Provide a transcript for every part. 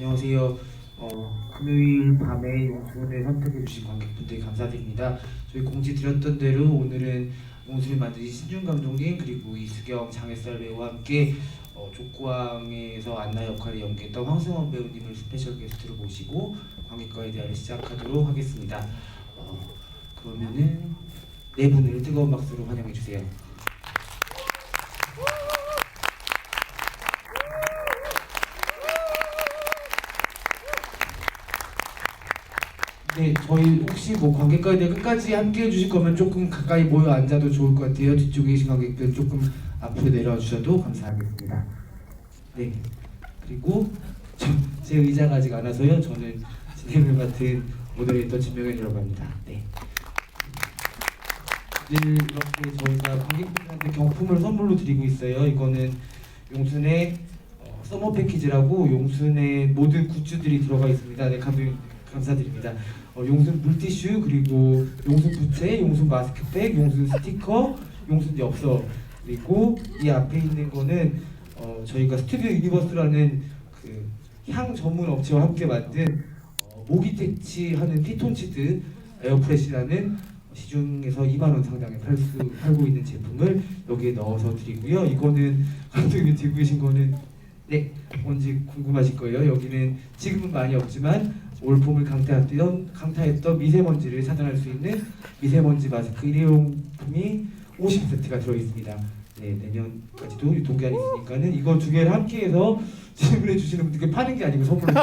안녕하세요. 금요일 밤에 용순을 선택해주신 관객분들 감사드립니다. 저희 공지 드렸던 대로 오늘은 용순을 만드신 신준 감독님 그리고 이수경 장혜살 배우와 함께 족구왕에서 안나 역할을 연기했던 황승원 배우님을 스페셜 게스트로 모시고 관객과의 대화를 시작하도록 하겠습니다. 그러면은 네 분을 뜨거운 박수로 환영해 주세요. 네, 저희 혹시 관객과에 대해 끝까지 함께 해주실 거면 조금 가까이 모여 앉아도 좋을 것 같아요. 뒤쪽에 계신 관객들 조금 앞으로 내려와 주셔도 감사하겠습니다. 네, 그리고 제 의자가 아직 안 와서요. 저는 진행을 맡은 모델레이터 진명현이라고 합니다. 네. 늘 이렇게 저희가 관객분들한테 경품을 선물로 드리고 있어요. 이거는 용순의 서머 패키지라고 용순의 모든 굿즈들이 들어가 있습니다. 네, 감독님 감사드립니다. 용순 물티슈 그리고 용순 부채, 용순 마스크팩, 용순 스티커, 용순 엽서 그리고 이 앞에 있는 거는 저희가 스튜디오 유니버스라는 그 향 전문 업체와 함께 만든 모기 퇴치하는 피톤치드 에어프레시라는 시중에서 2만 원 상당에 팔고 있는 제품을 여기에 넣어서 드리고요. 이거는 감독님이 들고 계신 거는 네 뭔지 궁금하실 거예요. 여기는 지금은 많이 없지만 올봄을 강타했던 미세먼지를 차단할 수 있는 미세먼지 마스크 일회용품이 50세트가 들어있습니다. 네, 내년까지도 유통기한이 있으니까는 이거 두 개를 함께해서 질문해 주시는 분들께 파는 게 아니고 선물로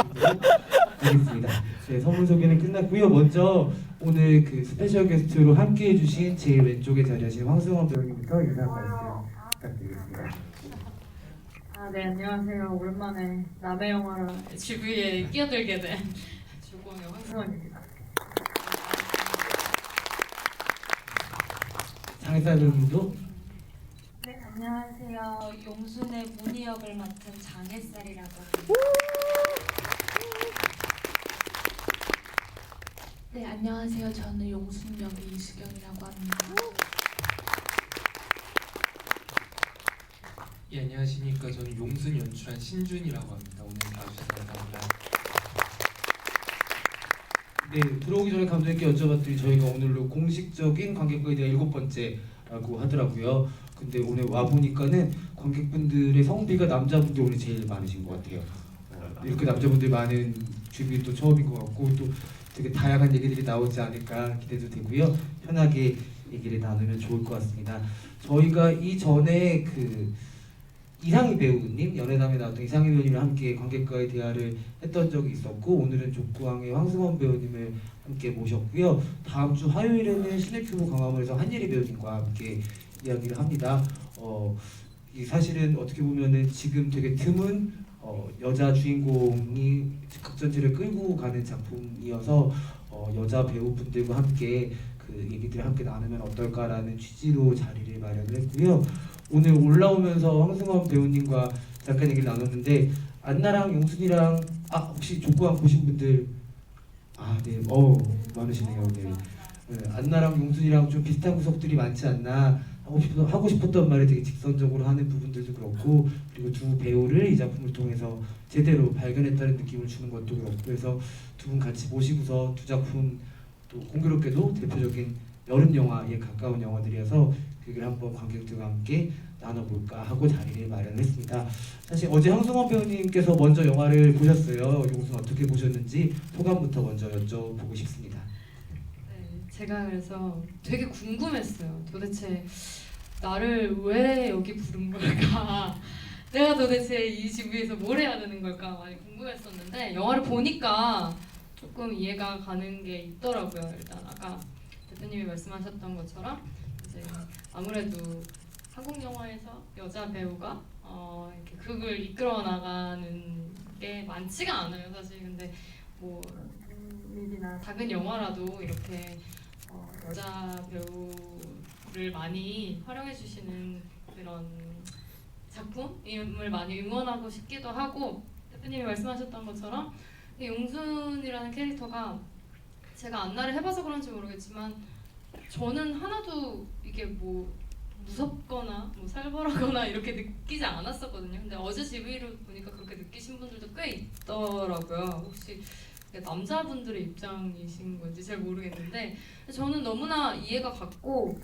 드리겠습니다. 네, 선물 소개는 끝났고요. 먼저 오늘 그 스페셜 게스트로 함께해 주신 제일 왼쪽에 자리하신 황승원 배우님부터 인사 말씀 부탁드리겠습니다. 네, 안녕하세요. 오랜만에 남의 영화랑 GV에 끼어들게 된 주공의 황승원입니다. 장혜살 배우님도 네, 안녕하세요. 용순의 문희 역을 맡은 장혜살이라고 합니다. 네, 안녕하세요. 저는 용순 역의 이수경이라고 합니다. 예, 안녕하십니까. 저는 용순 연출한 신준이라고 합니다. 오늘 봐주셔서 감사합니다. 네, 들어오기 전에 감독님께 여쭤봤더니 저희가 오늘로 공식적인 관객과에 대한 7번째라고 하더라고요. 근데 오늘 와보니까는 관객분들의 성비가 남자분들 오늘 제일 많으신 것 같아요. 이렇게 남자분들 많은 주비 또 처음인 것 같고 또 되게 다양한 얘기들이 나오지 않을까 기대도 되고요. 편하게 얘기를 나누면 좋을 것 같습니다. 저희가 이전에 그 이상희 배우님, 연애담에 나왔던 이상희 배우님과 함께 관객과의 대화를 했던 적이 있었고 오늘은 족구왕의 황승원 배우님을 함께 모셨고요. 다음 주 화요일에는 시네큐브 광화문에서 한예리 배우님과 함께 이야기를 합니다. 이 사실은 어떻게 보면은 지금 되게 드문 여자 주인공이 극전지를 끌고 가는 작품이어서 여자 배우분들과 함께 그 얘기들을 함께 나누면 어떨까라는 취지로 자리를 마련을 했고요. 오늘 올라오면서 황승원 배우님과 잠깐 얘기를 나눴는데 안나랑 용순이랑 혹시 족구왕 보신 분들 네, 많으시네요. 네. 네, 안나랑 용순이랑 좀 비슷한 구석들이 많지 않나 하고 싶었던 말을 되게 직선적으로 하는 부분들도 그렇고 그리고 두 배우를 이 작품을 통해서 제대로 발견했다는 느낌을 주는 것도 그렇고 그래서 두 분 같이 모시고서 두 작품 또 공교롭게도 대표적인 여름 영화에 가까운 영화들이어서 그 얘기를 한번 관객들과 함께 나눠볼까 하고 자리를 마련했습니다. 사실 어제 황승원 배우님께서 먼저 영화를 보셨어요. 용순 어떻게 보셨는지 소감부터 먼저 여쭤보고 싶습니다. 네, 제가 그래서 되게 궁금했어요. 도대체 나를 왜 여기 부른 걸까? 내가 도대체 이 GV에서 뭘 해야 되는 걸까? 많이 궁금했었는데 영화를 보니까 조금 이해가 가는 게 있더라고요. 일단 아까 대표님이 말씀하셨던 것처럼 이제 아무래도 한국 영화에서 여자 배우가 이렇게 극을 이끌어 나가는 게 많지가 않아요, 사실. 근데 뭐 일이나 작은 영화라도 이렇게 여자 배우를 많이 활용해 주시는 그런 작품을 많이 응원하고 싶기도 하고 대표님이 말씀하셨던 것처럼 용순이라는 캐릭터가 제가 안나를 해봐서 그런지 모르겠지만 저는 하나도 이게 뭐 무섭거나 뭐 살벌하거나 이렇게 느끼지 않았었거든요. 근데 어제 GV를 보니까 그렇게 느끼신 분들도 꽤 있더라고요. 혹시 남자분들의 입장이신 건지 잘 모르겠는데 저는 너무나 이해가 갔고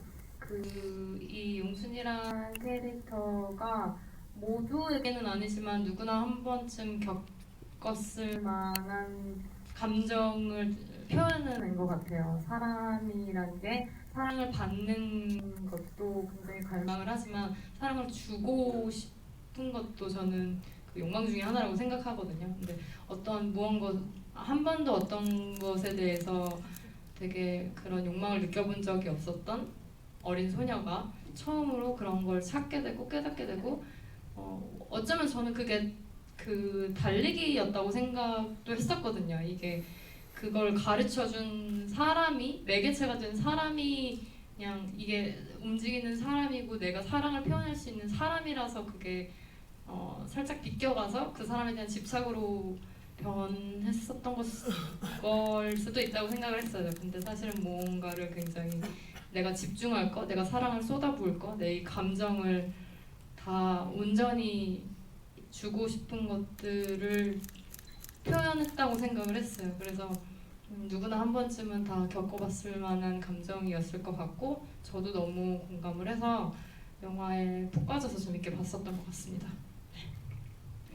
이 용순이란 캐릭터가 모두에게는 아니지만 누구나 한 번쯤 겪었을 만한 감정을 표현해낸 것 같아요. 사람이란 게 사랑을 받는 것도 굉장히 갈망을 하지만 사랑을 주고 싶은 것도 저는 그 욕망 중에 하나라고 생각하거든요. 근데 어떤 한 번도 어떤 것에 대해서 되게 그런 욕망을 느껴본 적이 없었던 어린 소녀가 처음으로 그런 걸 찾게 되고 깨닫게 되고 어쩌면 저는 그게 그 달리기였다고 생각도 했었거든요. 이게 그걸 가르쳐준 사람이 매개체가 된 사람이 그냥 이게 움직이는 사람이고 내가 사랑을 표현할 수 있는 사람이라서 그게 살짝 비껴가서 그 사람에 대한 집착으로 변했었던 걸 수도 있다고 생각을 했어요. 근데 사실은 뭔가를 굉장히 내가 집중할 거, 내가 사랑을 쏟아부을 거, 내 이 감정을 다 온전히 주고 싶은 것들을 표현했다고 생각을 했어요. 그래서 누구나 한 번쯤은 다 겪어봤을 만한 감정이었을 것 같고 저도 너무 공감을 해서 영화에 푹 빠져서 재밌게 봤었던 것 같습니다.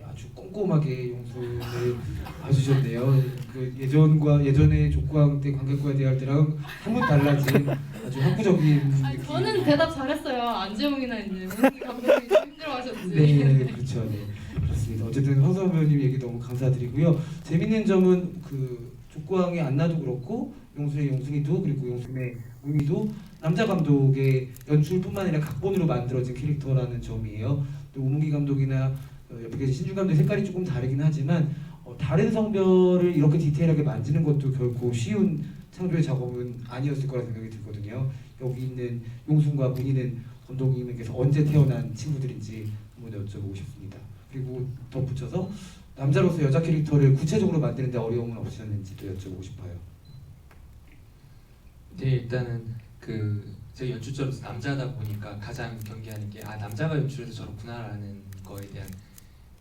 아주 꼼꼼하게 용순을 봐주셨네요. 그 예전에 족구왕 때 관객과에 대할 때랑 한번 달라진 아주 학구적인 아니, 느낌. 저는 대답 잘했어요. 안재홍이나 이제 오은기 감독님이 좀 힘들어하셨지. 네, 그렇죠. 네, 그렇습니다. 어쨌든 황선 배우님 얘기 너무 감사드리고요. 재밌는 점은 그 족구왕의 안나도 그렇고 용순의 용순이도 그리고 용순의 우미도 남자 감독의 연출뿐만 아니라 각본으로 만들어진 캐릭터라는 점이에요. 또 우문기 감독이나 옆에 계신 신준 감독의 색깔이 조금 다르긴 하지만 다른 성별을 이렇게 디테일하게 만드는 것도 결코 쉬운 창조의 작업은 아니었을 거라 생각이 들거든요. 여기 있는 용순과 문희는 감독님께서 언제 태어난 친구들인지 한번 여쭤보고 싶습니다. 그리고 덧붙여서 남자로서 여자 캐릭터를 구체적으로 만드는데 어려움은 없으셨는지도 여쭤보고 싶어요. 네, 일단은 제가 연출자로서 남자다 보니까 가장 경계하는 게 남자가 연출해서 저렇구나라는 거에 대한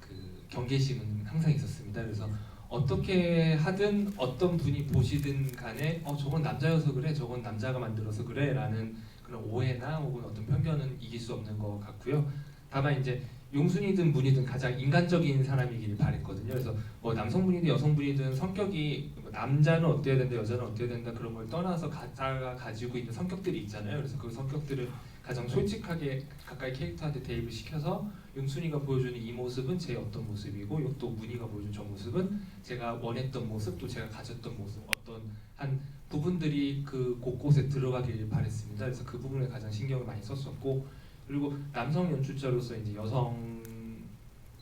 그 경계심은 항상 있었습니다. 그래서 어떻게 하든 어떤 분이 보시든 간에 저건 남자여서 그래, 저건 남자가 만들어서 그래라는 그런 오해나 혹은 어떤 편견은 이길 수 없는 것 같고요. 다만 이제 용순이든 문이든 가장 인간적인 사람이길 바랬거든요. 그래서 뭐 남성분이든 여성분이든 성격이 남자는 어때야 된다, 여자는 어때야 된다 그런 걸 떠나서 각자가 가지고 있는 성격들이 있잖아요. 그래서 그 성격들을 가장 솔직하게 가까이 캐릭터한테 대입을 시켜서 용순이가 보여주는 이 모습은 제 어떤 모습이고 또 문희가 보여준 저 모습은 제가 원했던 모습, 또 제가 가졌던 모습, 어떤 한 부분들이 그 곳곳에 들어가길 바랬습니다. 그래서 그 부분에 가장 신경을 많이 썼었고, 그리고 남성 연출자로서 이제 여성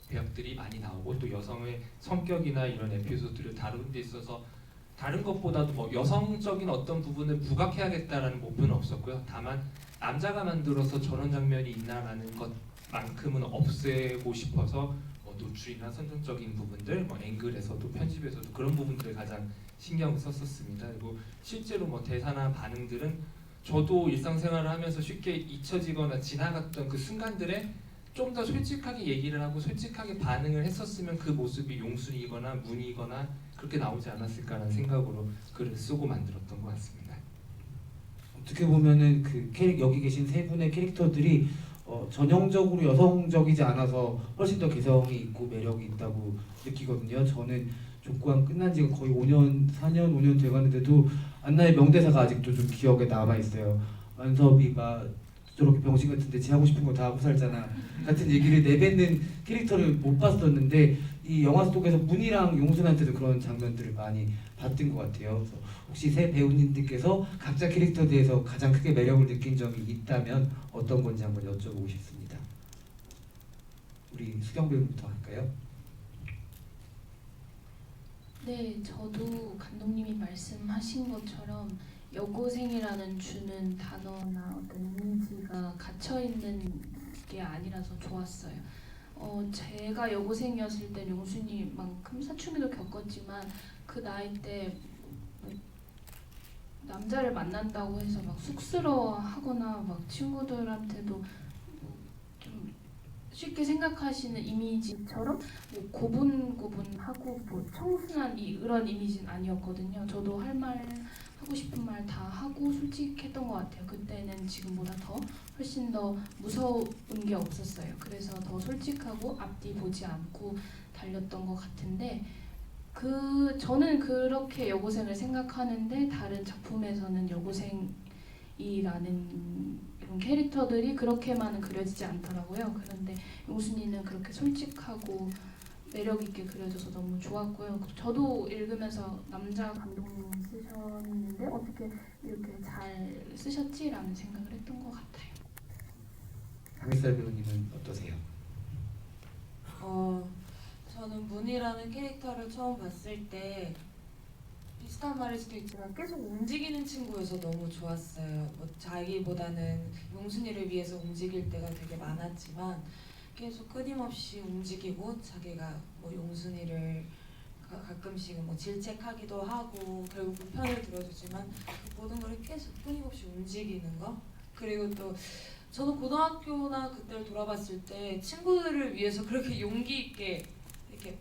배역들이 많이 나오고 또 여성의 성격이나 이런 에피소드를 다루는 데 있어서 다른 것보다도 뭐 여성적인 어떤 부분을 부각해야겠다라는 목표는 없었고요. 다만 남자가 만들어서 저런 장면이 있나라는 것만큼은 없애고 싶어서 노출이나 선정적인 부분들, 앵글에서도 편집에서도 그런 부분들을 가장 신경을 썼었습니다. 그리고 실제로 대사나 반응들은 저도 일상생활을 하면서 쉽게 잊혀지거나 지나갔던 그 순간들에 좀 더 솔직하게 얘기를 하고 솔직하게 반응을 했었으면 그 모습이 용순이거나 문이거나 그렇게 나오지 않았을까라는 생각으로 글을 쓰고 만들었던 것 같습니다. 어떻게 보면은 여기 계신 세 분의 캐릭터들이 전형적으로 여성적이지 않아서 훨씬 더 개성이 있고 매력이 있다고 느끼거든요. 저는 족구왕 끝난 지가 거의 5년 돼가는데도 안나의 명대사가 아직도 좀 기억에 남아 있어요. 완섭이가 저렇게 병신 같은데 지 하고 싶은 거 다 하고 살잖아 같은 얘기를 내뱉는 캐릭터를 못 봤었는데 이 영화 속에서 문희랑 용순한테도 그런 장면들을 많이 봤던 것 같아요. 그래서 혹시 세 배우님들께서 각자 캐릭터에 대해서 가장 크게 매력을 느낀 점이 있다면 어떤 건지 한번 여쭤보고 싶습니다. 우리 수경 배우부터 할까요? 네, 저도 감독님이 말씀하신 것처럼 여고생이라는 주는 단어나 어떤 이미지가 갇혀있는 게 아니라서 좋았어요. 제가 여고생이었을 때 용순이만큼 사춘기도 겪었지만 그 나이 때 남자를 만난다고 해서 막 쑥스러워하거나 막 친구들한테도 뭐좀 쉽게 생각하시는 이미지처럼 뭐 고분고분하고 뭐 청순한 이런 이미지는 아니었거든요. 저도 할 말 하고 싶은 말 다 하고 솔직했던 것 같아요. 그때는 지금보다 더 훨씬 더 무서운 게 없었어요. 그래서 더 솔직하고 앞뒤 보지 않고 달렸던 것 같은데 저는 그렇게 여고생을 생각하는데 다른 작품에서는 여고생이라는 이런 캐릭터들이 그렇게만은 그려지지 않더라고요. 그런데 용순이는 그렇게 솔직하고 매력 있게 그려져서 너무 좋았고요. 저도 읽으면서 남자 감독님 쓰셨는데 어떻게 이렇게 잘 쓰셨지라는 생각을 했던 것 같아요. 강일살 배우님은 어떠세요? 저는 문이라는 캐릭터를 처음 봤을 때 비슷한 말일 수도 있지만 계속 움직이는 친구여서 너무 좋았어요. 뭐 자기보다는 용순이를 위해서 움직일 때가 되게 많았지만 계속 끊임없이 움직이고 자기가 뭐 용순이를 가끔씩은 뭐 질책하기도 하고 결국 편을 들어주지만 그 모든 걸 계속 끊임없이 움직이는 거. 그리고 또 저는 고등학교나 그때를 돌아봤을 때 친구들을 위해서 그렇게 용기 있게 이렇게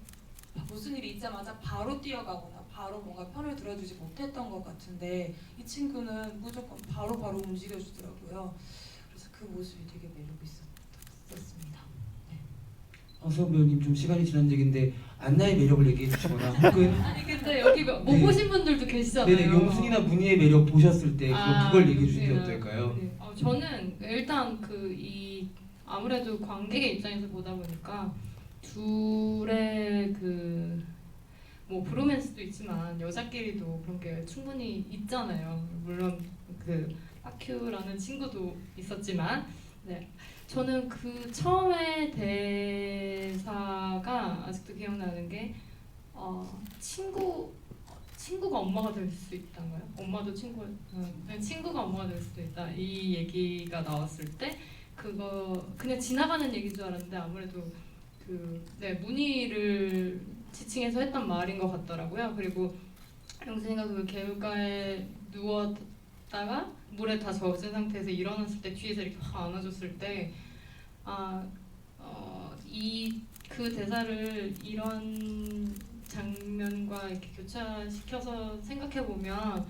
무슨 일이 있자마자 바로 뛰어가거나 바로 뭔가 편을 들어주지 못했던 것 같은데 이 친구는 무조건 바로 움직여주더라고요. 그래서 그 모습이 되게 매력 있었습니다. 황수영 배우님 좀 시간이 지난 적인데 안나의 매력을 얘기해 주시거나 혹은 아니 근데 여기 못 네. 보신 분들도 계시잖아요. 네네 용순이나 문희의 매력 보셨을 때 그걸 얘기해 주시는 게 네. 어떨까요? 네. 저는 일단 아무래도 관객의 입장에서 보다 보니까 둘의 뭐 브로맨스도 있지만 여자끼리도 그런 게 충분히 있잖아요. 물론 아큐라는 친구도 있었지만, 네. 저는 처음에 대사가 아직도 기억나는 게 친구가 엄마가 될 수 있다고요? 엄마도 친구가 엄마가 될 수도 있다. 이 얘기가 나왔을 때 그냥 지나가는 얘기인 줄 알았는데 아무래도 문희를 지칭해서 했던 말인 것 같더라고요. 그리고 영순이가 개울가에 누웠다가 물에 다 젖은 상태에서 일어났을 때 뒤에서 이렇게 확 안아줬을 때 그 대사를 이런 장면과 이렇게 교차시켜서 생각해 보면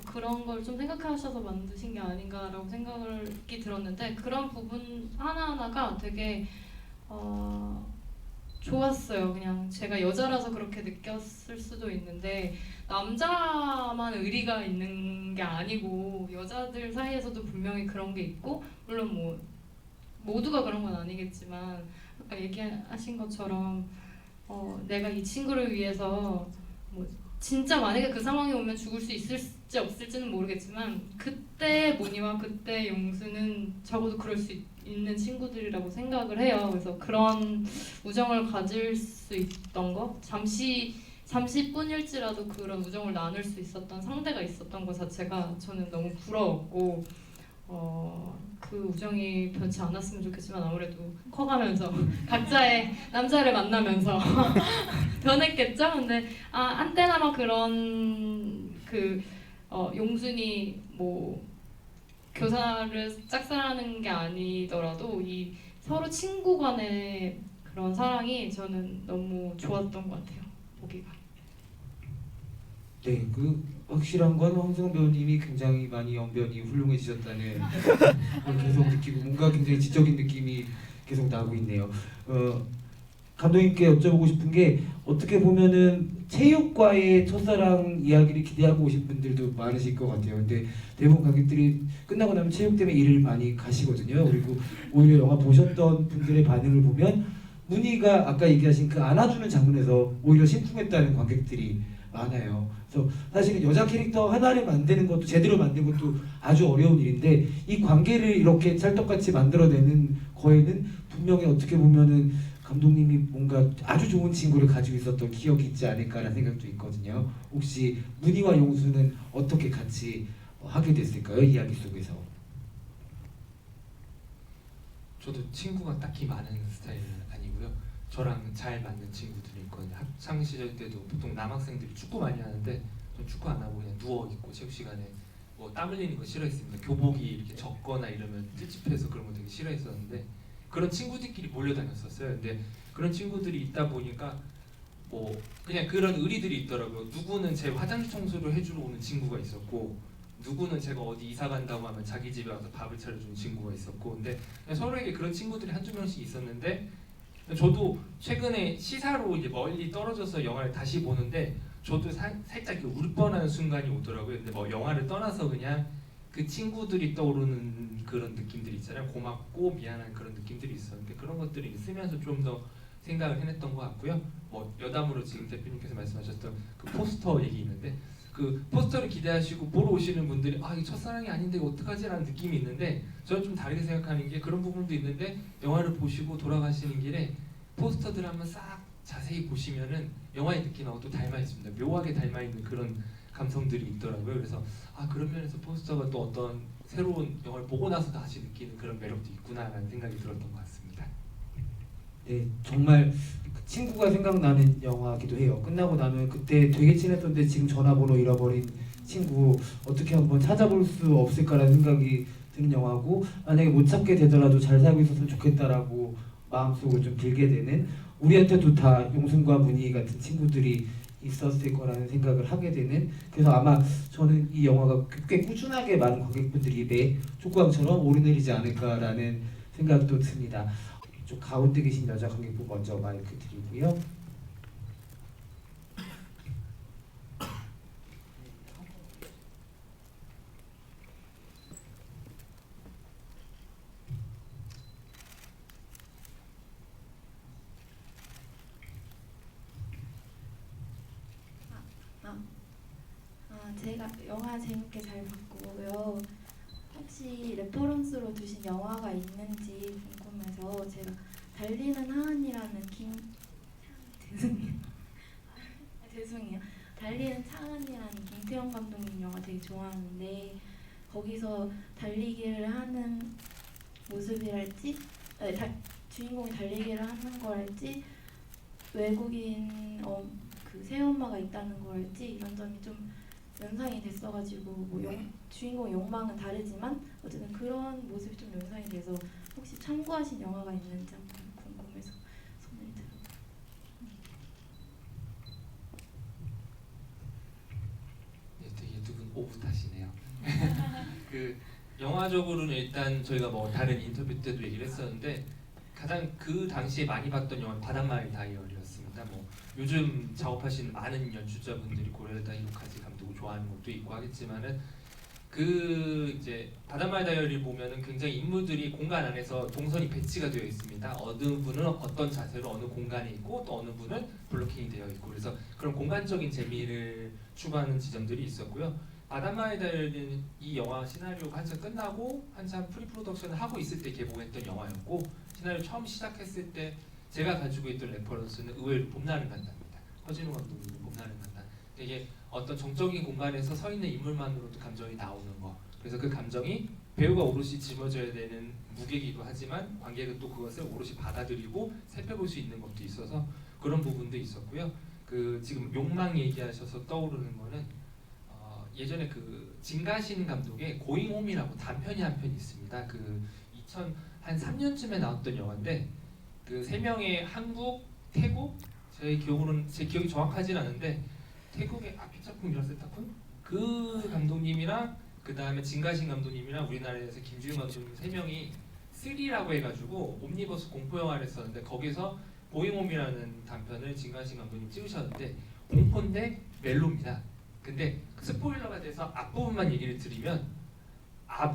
그런 걸 좀 생각하셔서 만드신 게 아닌가라고 생각이 들었는데 그런 부분 하나하나가 되게 좋았어요. 그냥 제가 여자라서 그렇게 느꼈을 수도 있는데 남자만 의리가 있는 게 아니고 여자들 사이에서도 분명히 그런 게 있고 물론 뭐 모두가 그런 건 아니겠지만 아까 얘기하신 것처럼 내가 이 친구를 위해서 뭐 진짜 만약에 그 상황이 오면 죽을 수 있을지 없을지는 모르겠지만 그때 모니와 그때 용수는 적어도 그럴 수 있는 친구들이라고 생각을 해요. 그래서 그런 우정을 가질 수 있던 거 잠시뿐일지라도 그런 우정을 나눌 수 있었던 상대가 있었던 것 자체가 저는 너무 부러웠고 그 우정이 변치 않았으면 좋겠지만 아무래도 커가면서 각자의 남자를 만나면서 변했겠죠. 근데 한때나마 그런 용순이 뭐 교사를 짝사랑하는 게 아니더라도 이 서로 친구 간의 그런 사랑이 저는 너무 좋았던 것 같아요. 보기가. 네, 확실한 건 황승훈 배우님이 굉장히 많이 연변이 훌륭해지셨다는 걸 계속 느끼고 뭔가 굉장히 지적인 느낌이 계속 나고 있네요. 감독님께 여쭤보고 싶은 게 어떻게 보면은 체육과의 첫사랑 이야기를 기대하고 오신 분들도 많으실 것 같아요. 근데 대부분 관객들이 끝나고 나면 체육 때문에 일을 많이 가시거든요. 그리고 오히려 영화 보셨던 분들의 반응을 보면 문희가 아까 얘기하신 그 안아주는 장면에서 오히려 심쿵했다는 관객들이 많아요. 그래서 사실은 여자 캐릭터 하나를 만드는 것도 제대로 만드는 것도 아주 어려운 일인데 이 관계를 이렇게 찰떡같이 만들어내는 거에는 분명히 어떻게 보면은 감독님이 뭔가 아주 좋은 친구를 가지고 있었던 기억이 있지 않을까라는 생각도 있거든요. 혹시 문희와 용수는 어떻게 같이 하게 됐을까요? 이야기 속에서. 저도 친구가 딱히 많은 스타일은 아니고요. 저랑 잘 맞는 친구들이 있거든요. 학창 시절 때도 보통 남학생들이 축구 많이 하는데 전 축구 안 하고 그냥 누워 있고 체육 시간에 뭐 땀 흘리는 거 싫어했습니다. 교복이 이렇게 젖거나 이러면 찝찝해서 그런 거 되게 싫어했었는데 그런 친구들끼리 몰려다녔었어요. 근데 그런 친구들이 있다 보니까 뭐 그냥 그런 의리들이 있더라고요. 누구는 제 화장실 청소를 해주러 오는 친구가 있었고 누구는 제가 어디 이사 간다고 하면 자기 집에 와서 밥을 차려주는 친구가 있었고 근데 그냥 서로에게 그런 친구들이 한두 명씩 있었는데 저도 최근에 시사로 이제 멀리 떨어져서 영화를 다시 보는데 저도 살짝 울 뻔한 순간이 오더라고요. 근데 뭐 영화를 떠나서 그냥 그 친구들이 떠오르는 그런 느낌들이 있잖아요. 고맙고 미안한 그런 느낌들이 있었는데 그런 것들이 쓰면서 좀 더 생각을 해냈던 것 같고요. 뭐 여담으로 지금 대표님께서 말씀하셨던 그 포스터 얘기 있는데 그 포스터를 기대하시고 보러 오시는 분들이 아 이게 첫사랑이 아닌데 어떡하지라는 느낌이 있는데 저는 좀 다르게 생각하는 게 그런 부분도 있는데 영화를 보시고 돌아가시는 길에 포스터들 한번 싹 자세히 보시면은 영화의 느낌하고 또 닮아 있습니다. 묘하게 닮아 있는 그런 감성들이 있더라고요. 그래서 아 그런 면에서 포스터가 또 어떤 새로운 영화를 보고 나서 다시 느끼는 그런 매력도 있구나라는 생각이 들었던 것 같습니다. 네, 정말 그 친구가 생각나는 영화기도 해요. 끝나고 나면 그때 되게 친했던데 지금 전화번호 잃어버린 친구 어떻게 한번 찾아볼 수 없을까라는 생각이 드는 영화고 만약에 못 찾게 되더라도 잘 살고 있었으면 좋겠다라고 마음속으로 좀 들게 되는 우리한테도 다 용순과 문희 같은 친구들이 있었을 거라는 생각을 하게 되는 그래서 아마 저는 이 영화가 꽤 꾸준하게 많은 관객분들이 입에 촉구왕처럼 오르내리지 않을까라는 생각도 듭니다. 좀 가운데 계신 여자 관객분 먼저 마이크 드리고요. 제가 영화 재밌게 잘 봤고요. 혹시 레퍼런스로 두신 영화가 있는지 궁금해서 제가 달리는 하은이라는 죄송해요. 달리는 차은이라는 김태형 감독님 영화 되게 좋아하는데 거기서 달리기를 하는 모습이랄지 주인공이 달리기를 하는 거랄지 외국인 그 새엄마가 있다는 거랄지 이런 점이 좀 연상이 됐어가지고 뭐 주인공 욕망은 다르지만 어쨌든 그런 모습이 좀 연상이 돼서 혹시 참고하신 영화가 있는지 한번 궁금해서 손을 들어요. 네, 되게 두 분 오붓하시네요. 그 영화적으로는 일단 저희가 뭐 다른 인터뷰 때도 얘기를 했었는데 가장 그 당시에 많이 봤던 영화는 바닷마을 다이어리였습니다. 뭐 요즘 작업하시는 많은 연출자분들이 고레다 히로카즈 감독을 좋아하는 것도 있고 하겠지만은 그 이제 바닷마을 다이어리 보면은 굉장히 인물들이 공간 안에서 동선이 배치가 되어 있습니다. 어느 분은 어떤 자세로 어느 공간에 있고 또 어느 분은 블로킹이 되어 있고 그래서 그런 공간적인 재미를 추구하는 지점들이 있었고요. 바닷마을 다이어리는 이 영화 시나리오가 한참 끝나고 한참 프리프로덕션을 하고 있을 때 개봉했던 영화였고 시나리오 처음 시작했을 때 제가 가지고 있던 레퍼런스는 의외로 봄날은 간다입니다. 허진호 감독님의 봄날은 간다. 이게 어떤 정적인 공간에서 서 있는 인물만으로도 감정이 나오는 거. 그래서 그 감정이 배우가 오롯이 짊어져야 되는 무게이기도 하지만 관객은 또 그것을 오롯이 받아들이고 살펴볼 수 있는 것도 있어서 그런 부분도 있었고요. 그 지금 욕망 얘기하셔서 떠오르는 거는 예전에 그 진가신 감독의 고잉홈이라고 단편이 한 편 있습니다. 그 2000한 3년쯤에 나왔던 영화인데 그 세 명의 한국, 태국 제 기억이 정확하진 않은데 태국의 피차쿵이라스 타쿤 그 감독님이랑 그 다음에 진가신 감독님이랑 우리나라에서 김주영 감독님 세 명이 3라고 해가지고 옴니버스 공포 영화를 했었는데 거기서 고잉홈이라는 단편을 진가신 감독님 찍으셨는데 공포인데 멜로입니다. 근데 스포일러가 돼서 앞부분만 얘기를 드리면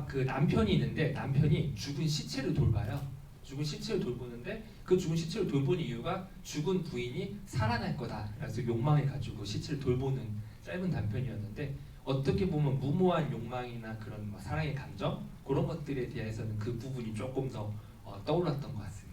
그 남편이 있는데 남편이 죽은 시체를 돌봐요. 죽은 시체를 돌보는데 그 죽은 시체를 돌보는 이유가 죽은 부인이 살아날 거다. 그래서 욕망을 가지고 시체를 돌보는 짧은 단편이었는데 어떻게 보면 무모한 욕망이나 그런 사랑의 감정 그런 것들에 대해서는 그 부분이 조금 더 떠올랐던 것 같습니다.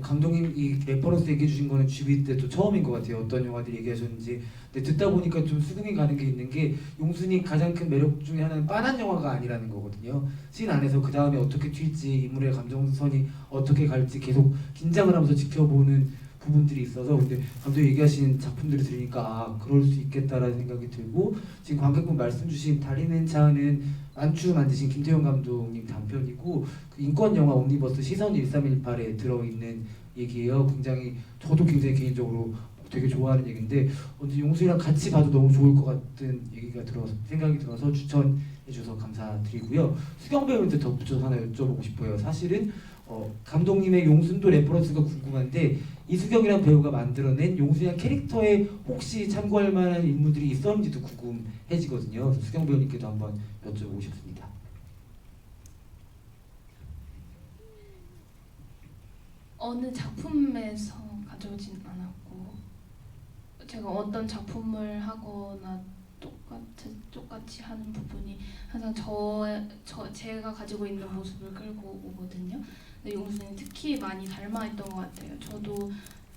감독님 이 레퍼런스 얘기해 주신 거는 GV 때도 처음인 것 같아요. 어떤 영화들 얘기하셨는지. 근데 듣다 보니까 좀 수긍이 가는 게 있는 게 용순이 가장 큰 매력 중에 하나는 빤한 영화가 아니라는 거거든요. 씬 안에서 그 다음에 어떻게 튈지 인물의 감정선이 어떻게 갈지 계속 긴장을 하면서 지켜보는 부분들이 있어서 근데 감독이 얘기하신 작품들을 들으니까 아 그럴 수 있겠다라는 생각이 들고 지금 관객분 말씀 주신 달리는 차는 만추 만드신 김태형 감독님 단편이고 그 인권 영화 옴니버스 시선 1318에 들어있는 얘기예요. 굉장히 저도 굉장히 개인적으로 되게 좋아하는 얘기인데 언제 용수이랑 같이 봐도 너무 좋을 것 같은 얘기가 들어서 생각이 들어서 추천해 주셔서 감사드리고요. 수경 배우한테 덧붙여서 하나 여쭤보고 싶어요. 사실은 감독님의 용순도 레퍼런스가 궁금한데 이수경이라는 배우가 만들어낸 용순이란 캐릭터에 혹시 참고할 만한 인물들이 있었는지도 궁금해지거든요. 그래서 수경 배우님께도 한번 여쭤보고 싶습니다. 어느 작품에서 가져오진 않았고 제가 어떤 작품을 하거나 똑같이 하는 부분이 항상 제가 가지고 있는 모습을 끌고 오거든요. 근데 용순이는 특히 많이 닮아있던 것 같아요. 저도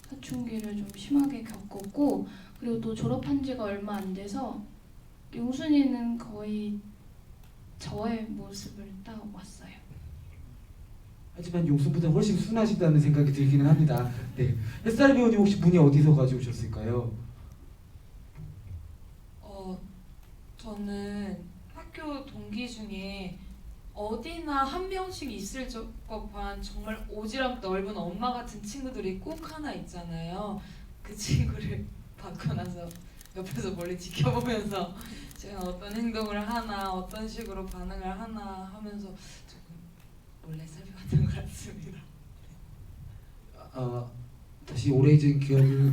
사춘기를 좀 심하게 겪었고 그리고 또 졸업한 지가 얼마 안 돼서 용순이는 거의 저의 모습을 따왔어요. 하지만 용순보다 훨씬 순하시다는 생각이 들기는 합니다. 네, 햇살 배우님 혹시 분이 어디서 가져오셨을까요? 저는 학교 동기 중에 어디나 한 명씩 있을 법한 정말 오지랖 넓은 엄마 같은 친구들이 꼭 하나 있잖아요. 그 친구를 받고 나서 옆에서 멀리 지켜보면서 제가 어떤 행동을 하나 어떤 식으로 반응을 하나 하면서 조금 몰래 살펴봤던 것 같습니다. 다시 오래전 기억을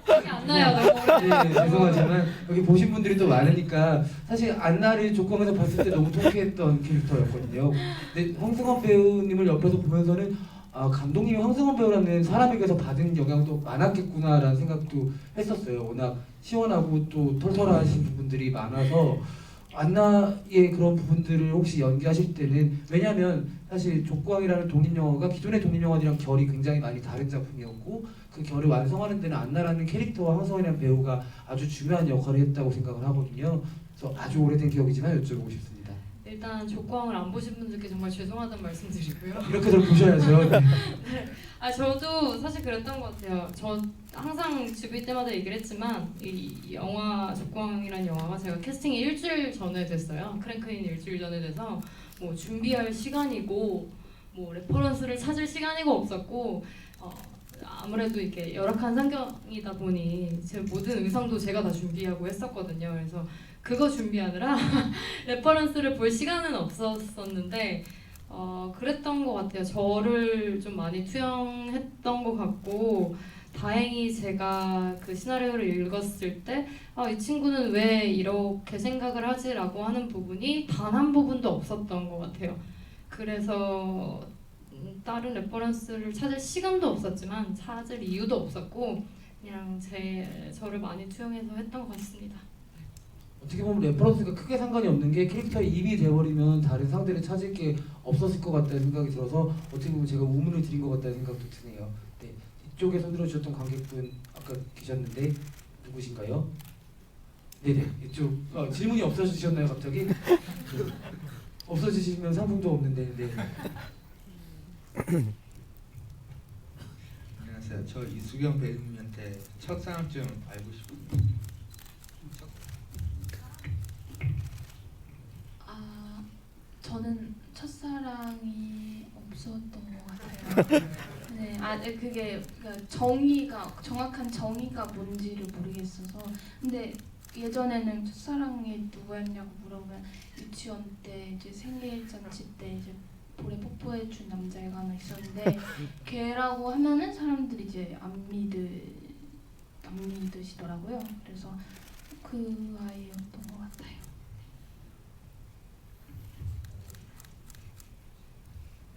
기억이 안 나요. 너무 네, 죄송하지만 여기 보신 분들이 또 많으니까 사실 안나를 조건에서 봤을 때 너무 통쾌했던 캐릭터였거든요. 근데 황승원 배우님을 옆에서 보면서는 감독님이 황승원 배우라는 사람에게서 받은 영향도 많았겠구나라는 생각도 했었어요. 워낙 시원하고 또 털털하신 부분들이 많아서 안나의 그런 부분들을 혹시 연기하실 때는 왜냐하면 사실 족광이라는 독립영화가 기존의 독립영화들이랑 결이 굉장히 많이 다른 작품이었고 그 결을 완성하는 데는 안나라는 캐릭터와 황성원이라는 배우가 아주 중요한 역할을 했다고 생각을 하거든요. 그래서 아주 오래된 기억이지만 여쭤보고 싶습니다. 일단 족광을 안 보신 분들께 정말 죄송하다는 말씀드리고요. 이렇게들 보셔야죠. 네. 저도 사실 그랬던 것 같아요. 저 항상 GV 때마다 얘기를 했지만 이 영화 족광이라는 영화가 제가 캐스팅이 일주일 전에 됐어요. 크랭크인 일주일 전에 돼서 뭐 준비할 시간이고 뭐 레퍼런스를 찾을 시간이고 없었고 아무래도 이렇게 열악한 환경이다 보니 제 모든 의상도 제가 다 준비하고 했었거든요. 그래서 그거 준비하느라 레퍼런스를 볼 시간은 없었었는데 그랬던 것 같아요. 저를 좀 많이 투영했던 것 같고 다행히 제가 그 시나리오를 읽었을 때 이 친구는 왜 이렇게 생각을 하지라고 하는 부분이 단 한 부분도 없었던 것 같아요. 그래서 다른 레퍼런스를 찾을 시간도 없었지만 찾을 이유도 없었고 그냥 저를 많이 투영해서 했던 것 같습니다. 어떻게 보면 레퍼런스가 크게 상관이 없는 게 캐릭터에 입이 돼버리면 다른 상대를 찾을 게 없었을 것 같다는 생각이 들어서 어떻게 보면 제가 우문을 드린 것 같다는 생각도 드네요. 네, 이쪽에 손들어 주셨던 관객분 아까 계셨는데 누구신가요? 네네 이쪽 질문이 없어지셨나요 갑자기? 없어지시면 상품도 없는데 네. 안녕하세요. 저 이수경 배우님한테 첫사랑 좀 알고 싶어요. 저는 첫사랑이 없었던 것 같아요. 네, 그게 그러니까 정확한 정의가 뭔지를 모르겠어서. 근데 예전에는 첫사랑이 누구였냐고 물어보면 유치원 때 이제 생일 잔치 때 이제 볼에 뽀뽀해준 남자애가 하나 있었는데 걔라고 하면은 사람들이 이제 안 믿으시더라고요. 그래서 그 아이였던 것 같아요.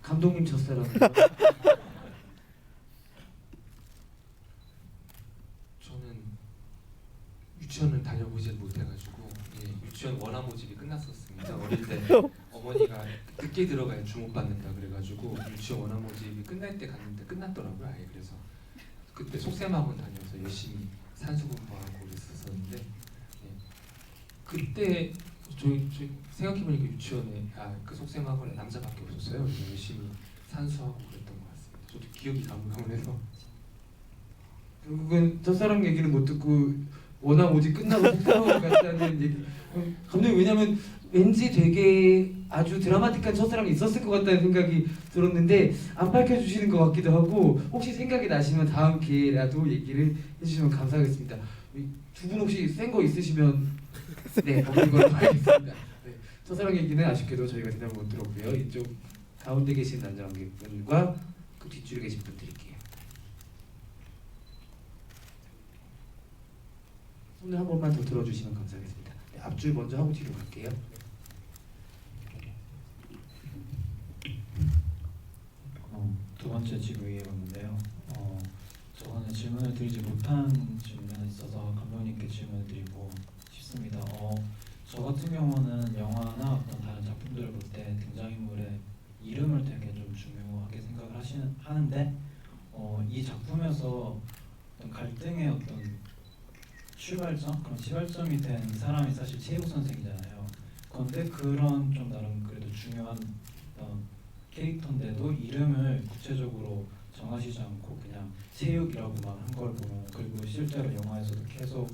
감독님 첫사랑. 저는 유치원을 다녀보질 못해가지고 유치원 원화 모집이 끝났었습니다. 어릴 때 어머니가 늦게 들어가야 주목받는다 그래가지고 유치원 원화 모집이 끝날 때 갔는데 끝났더라고요. 아예 그래서 그때 속셈학원 다녀서 열심히 산수 공부하고 그랬었는데 그때 저희 생각해보니까 유치원에 그 속셈학원에 남자밖에 없었어요. 그래서 열심히 산수하고 그랬던 것 같습니다. 저도 기억이 가물가물해서. 결국은 첫사랑 얘기를 못 듣고 원화 오지 끝나고 폭탄으로 갔다는 얘기. 감독님 왜냐면 왠지 되게 아주 드라마틱한 첫사랑이 있었을 것 같다는 생각이 들었는데 안 밝혀주시는 것 같기도 하고 혹시 생각이 나시면 다음 기회라도 얘기를 해주시면 감사하겠습니다. 두 분 혹시 센 거 있으시면 네 없는 걸로 알겠습니다. 네, 첫사랑 얘기는 아쉽게도 저희가 대답을 못 들었고요. 이쪽 가운데 계신 남자 관객분과 그 뒷줄에 계신 분 드릴게요. 손을 한 번만 더 들어주시면 감사하겠습니다. 네, 앞줄 먼저 하고 뒤로 갈게요. 두 번째 질문이 왔는데요. 저번에 질문을 드리지 못한 질문이 있어서 감독님께 질문을 드리고 싶습니다. 저 같은 경우는 영화나 어떤 다른 작품들을 볼 때 등장인물의 이름을 되게 좀 중요하게 생각을 하는데 이 작품에서 어떤 갈등의 어떤 출발점, 그런 시발점이 된 사람이 사실 체육 선생이잖아요. 그런데 그런 좀 나름 그래도 중요한 캐릭터인데도 이름을 구체적으로 정하시지 않고 그냥 체육이라고만 한 걸 보면, 그리고 실제로 영화에서도 계속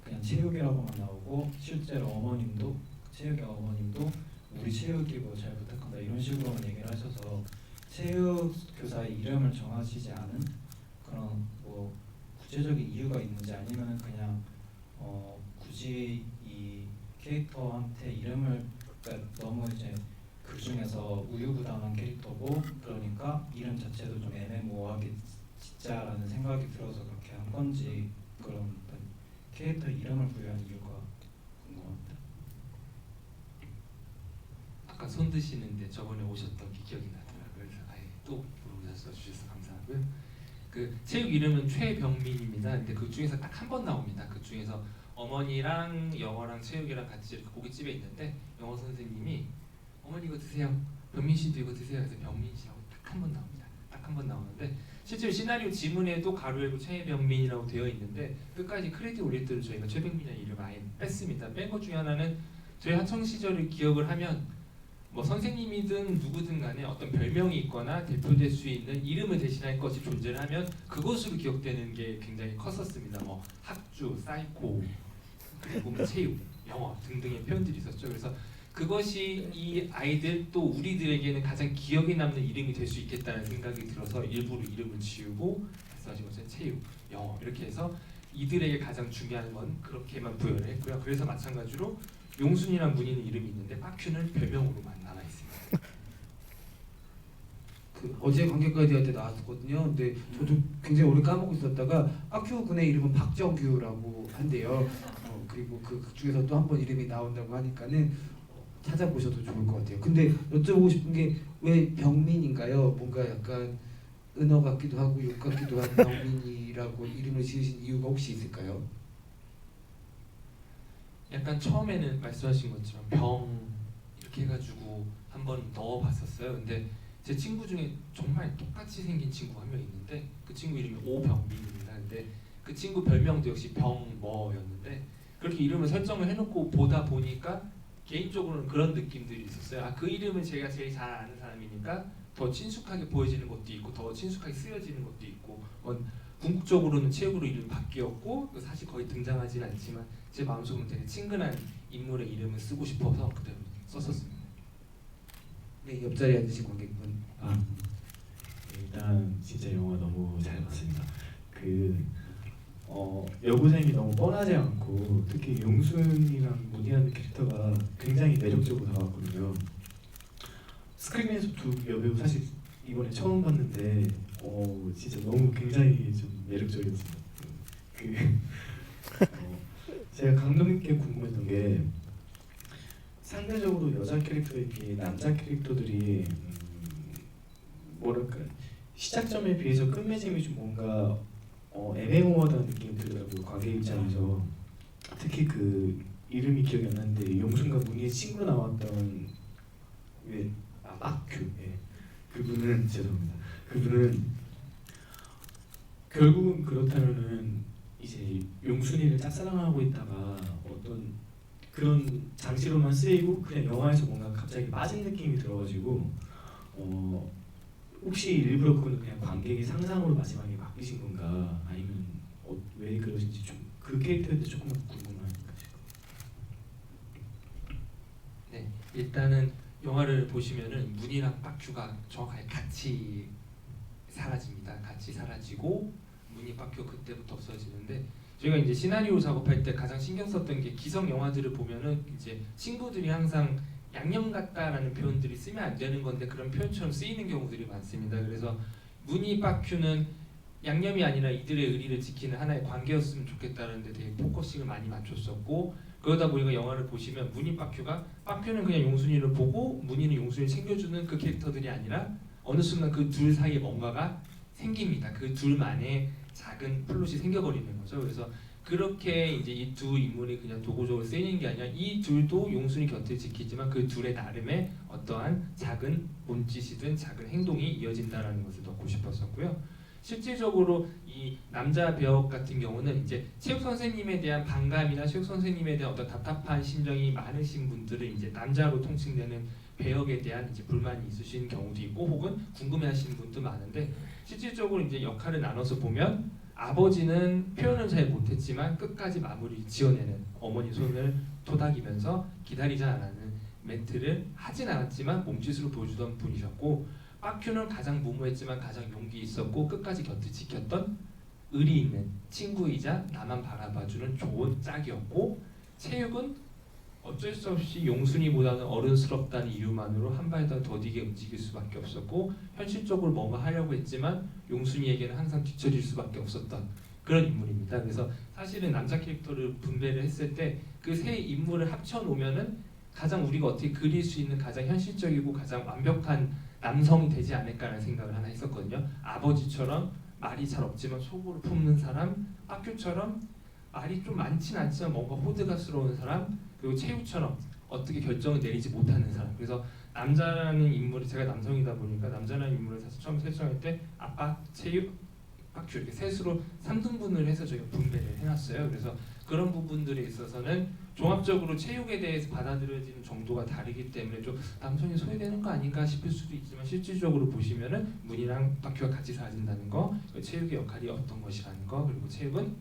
그냥 체육이라고만 나오고 실제로 어머님도 체육의 어머님도 우리 체육이고 잘 부탁한다 이런 식으로만 얘기를 하셔서 체육 교사의 이름을 정하시지 않은 그런 뭐 구체적인 이유가 있는지 아니면 그냥 굳이 이 캐릭터한테 이름을 그러니까 너무 이제 그 중에서 우유부단한 캐릭터고 그러니까 이름 자체도 좀 애매모호하게 짓자라는 생각이 들어서 그렇게 한 건지 그런 캐릭터 이름을 부여한 이유가 궁금합니다. 아까 손 드시는데 저번에 오셨던 게 기억이 나더라고요. 그래서 아예 또 물어보셔서 주셔서 감사하고요. 그 체육 이름은 최병민입니다. 근데 그 중에서 딱 한 번 나옵니다. 그 중에서 어머니랑 영어랑 체육이랑 같이 이렇게 고깃집에 있는데 영어 선생님이 어머니 이거 드세요. 병민 씨도 이거 드세요. 그래서 병민 씨라고 딱 한 번 나옵니다. 딱 한 번 나오는데 실제로 시나리오 지문에도 가로 열고 최병민이라고 되어 있는데 끝까지 크레딧 올릴 때도 저희가 최병민이라는 이름을 아예 뺐습니다. 뺀 것 중에 하나는 저희 학창 시절을 기억을 하면 뭐 선생님이든 누구든 간에 어떤 별명이 있거나 대표될 수 있는 이름을 대신할 것이 존재를 하면 그것으로 기억되는 게 굉장히 컸었습니다. 뭐 학주, 사이코, 그리고 뭐 체육, 영어 등등의 표현들이 있었죠. 그래서 그것이 이 아이들 또 우리들에게는 가장 기억에 남는 이름이 될 수 있겠다는 생각이 들어서 일부러 이름을 지우고 말씀하신 것처럼 체육, 영어 이렇게 해서 이들에게 가장 중요한 건 그렇게만 부여를 했고요. 그래서 마찬가지로 용순이란 문희는 이름이 있는데 빠큐는 별명으로만 남아 있습니다. 그 어제 관객과의 대화 때 나왔었거든요. 근데 저도 굉장히 오래 까먹고 있었다가 빠큐 군의 이름은 박정규라고 한대요. 그리고 그 중에서 또 한 번 이름이 나온다고 하니까는 찾아보셔도 좋을 것 같아요. 근데 여쭤보고 싶은 게 왜 병민인가요? 뭔가 약간 은어 같기도 하고 욕 같기도 한 병민이라고 이름을 지으신 이유가 혹시 있을까요? 약간 처음에는 말씀하신 것처럼 병 이렇게 해가지고 한번 넣어봤었어요. 근데 제 친구 중에 정말 똑같이 생긴 친구 한 명 있는데 그 친구 이름이 오병민입니다. 근데 그 친구 별명도 역시 병머였는데 그렇게 이름을 설정을 해놓고 보다 보니까 개인적으로는 그런 느낌들이 있었어요. 아, 그 이름은 제가 제일 잘 아는 사람이니까 더 친숙하게 보여지는 것도 있고 더 친숙하게 쓰여지는 것도 있고 궁극적으로는 체육으로 이름이 바뀌었고 사실 거의 등장하지는 않지만 제 마음속으로 되게 친근한 인물의 이름을 쓰고 싶어서 그대로 썼었습니다. 네, 옆자리에 앉으신 관객분. 일단 진짜 영화 너무 잘 봤습니다. 여고생이 너무 뻔하지 않고 특히 용순이랑 문희라는 캐릭터가 굉장히 매력적으로 나왔거든요. 스크린에서 두 여배우 사실 이번에 처음 봤는데 진짜 너무 굉장히 좀 매력적이었습니다. 제가 감독님께 궁금했던 게 상대적으로 여자 캐릭터에 비해 남자 캐릭터들이 뭐랄까 시작점에 비해서 끝맺음이 좀 뭔가 애매모호하다는 느낌이 들더라고요. 관객 입장에서. 특히 그 이름이 기억이 안 나는데 용순과 문희의 친구로 나왔던 빠큐 그분은 죄송합니다. 그분은 결국은 그렇다면은 이제 용순이를 짝사랑하고 있다가 어떤 그런 장치로만 쓰이고 그냥 영화에서 뭔가 갑자기 빠진 느낌이 들어가지고 혹시 일부러 그건 그냥 관객의 상상으로 마지막에 바뀌신 건가 아니면 캐릭터에 대해서 조금만 궁금하니까 지금. 네, 일단은 영화를 보시면은 문이랑 빡큐가 정확하게 같이 사라집니다. 같이 사라지고 문이 빡큐 그때부터 없어지는데 저희가 이제 시나리오 작업할 때 가장 신경 썼던 게 기성 영화들을 보면은 이제 친구들이 항상 양념 같다라는 표현들이 쓰면 안 되는 건데 그런 표현처럼 쓰이는 경우들이 많습니다. 그래서 문이 빡큐는 양념이 아니라 이들의 의리를 지키는 하나의 관계였으면 좋겠다는 데 되게 포커싱을 많이 맞췄었고 그러다 보니까 영화를 보시면 문희 빡큐는 그냥 용순이를 보고 문희는 용순이를 챙겨주는 그 캐릭터들이 아니라 어느 순간 그 둘 사이에 뭔가가 생깁니다. 그 둘만의 작은 플롯이 생겨버리는 거죠. 그래서 그렇게 이제 이 두 인물이 그냥 도구적으로 쓰이는 게 아니라 이 둘도 용순이 곁을 지키지만 그 둘의 나름의 어떠한 작은 몸짓이든 작은 행동이 이어진다라는 것을 넣고 싶었었고요. 실질적으로 이 남자 배역 같은 경우는 이제 체육 선생님에 대한 반감이나 체육 선생님에 대한 어떤 답답한 심정이 많으신 분들은 이제 남자로 통칭되는 배역에 대한 이제 불만이 있으신 경우도 있고 혹은 궁금해하시는 분도 많은데 실질적으로 이제 역할을 나눠서 보면 아버지는 표현을 잘 못했지만 끝까지 마무리 지어내는 어머니 손을 토닥이면서 기다리자라는 멘트를 하진 않았지만 몸짓으로 보여주던 분이셨고 빡큐는 가장 무모했지만 가장 용기 있었고 끝까지 곁을 지켰던 의리 있는 친구이자 나만 바라봐주는 좋은 짝이었고 체육은 어쩔 수 없이 용순이보다는 어른스럽다는 이유만으로 한 발 더 더디게 움직일 수밖에 없었고 현실적으로 뭔가 하려고 했지만 용순이에게는 항상 뒤처질 수밖에 없었던 그런 인물입니다. 그래서 사실은 남자 캐릭터를 분배를 했을 때 그 세 인물을 합쳐놓으면은 가장 우리가 어떻게 그릴 수 있는 가장 현실적이고 가장 완벽한 남성이 되지 않을까라는 생각을 하나 했었거든요. 아버지처럼 말이 잘 없지만 속으로 품는 사람, 빡큐처럼 말이 좀 많진 않지만 뭔가 호드가스러운 사람, 그리고 체육처럼 어떻게 결정을 내리지 못하는 사람. 그래서 남자라는 인물이 제가 남성이다 보니까 남자라는 인물을 사실 처음 설정할 때 아빠, 체육, 빡큐 이렇게 셋으로 3등분을 해서 저희가 분배를 해놨어요. 그래서 그런 부분들에 있어서는 종합적으로 체육에 대해서 받아들여지는 정도가 다르기 때문에 좀 남성이 소외되는 거 아닌가 싶을 수도 있지만 실질적으로 보시면은 문이랑 빡큐가 같이 사라진다는 거, 체육의 역할이 어떤 것이라는 거, 그리고 체육은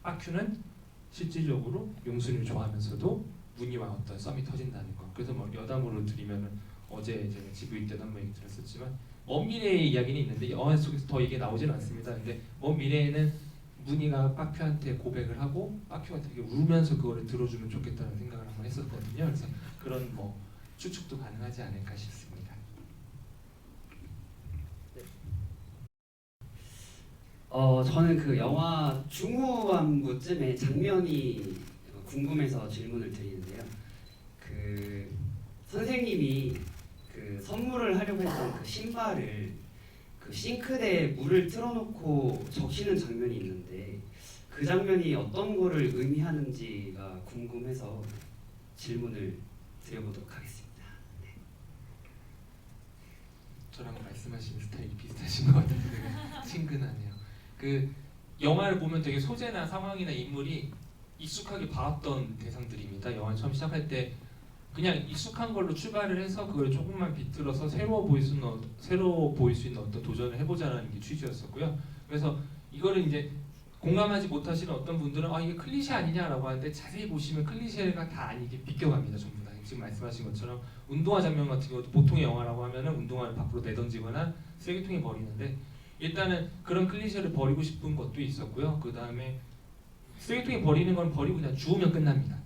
빡큐는 실질적으로 용순이를 좋아하면서도 문이와 어떤 썸이 터진다는 거. 그래서 뭐 여담으로 드리면은 어제 제가 GV 때도 한번 얘기 드렸었지만 먼 미래의 이야기는 있는데 영화 속에서 더 얘기 나오지는 않습니다. 근데 먼 미래에는 문희가 빡큐한테 고백을 하고 빡큐가 되게 울면서 그거를 들어주면 좋겠다는 생각을 한번 했었거든요. 그래서 그런 뭐 추측도 가능하지 않을까 싶습니다. 저는 그 영화 중후반부쯤에 장면이 궁금해서 질문을 드리는데요. 그 선생님이 그 선물을 하려고 했던 그 신발을 그 싱크대에 물을 틀어놓고 적시는 장면이 있는데 그 장면이 어떤 거를 의미하는지가 궁금해서 질문을 드려보도록 하겠습니다. 네. 저랑 말씀하신 스타일이 비슷하신 것 같은데 되게 친근하네요. 그 영화를 보면 되게 소재나 상황이나 인물이 익숙하게 봐왔던 대상들입니다. 영화 처음 시작할 때 그냥 익숙한 걸로 출발을 해서 그걸 조금만 비틀어서 새로 보일 수 있는 어떤 도전을 해보자라는 게 취지였었고요. 그래서 이거를 이제 공감하지 못하시는 어떤 분들은 이게 클리셰 아니냐라고 하는데 자세히 보시면 클리셰가 다 아니게 비껴갑니다. 전부 다 지금 말씀하신 것처럼 운동화 장면 같은 경우도 보통의 영화라고 하면은 운동화를 밖으로 내던지거나 쓰레기통에 버리는데 일단은 그런 클리셰를 버리고 싶은 것도 있었고요. 그 다음에 쓰레기통에 버리는 건 버리고 그냥 주우면 끝납니다.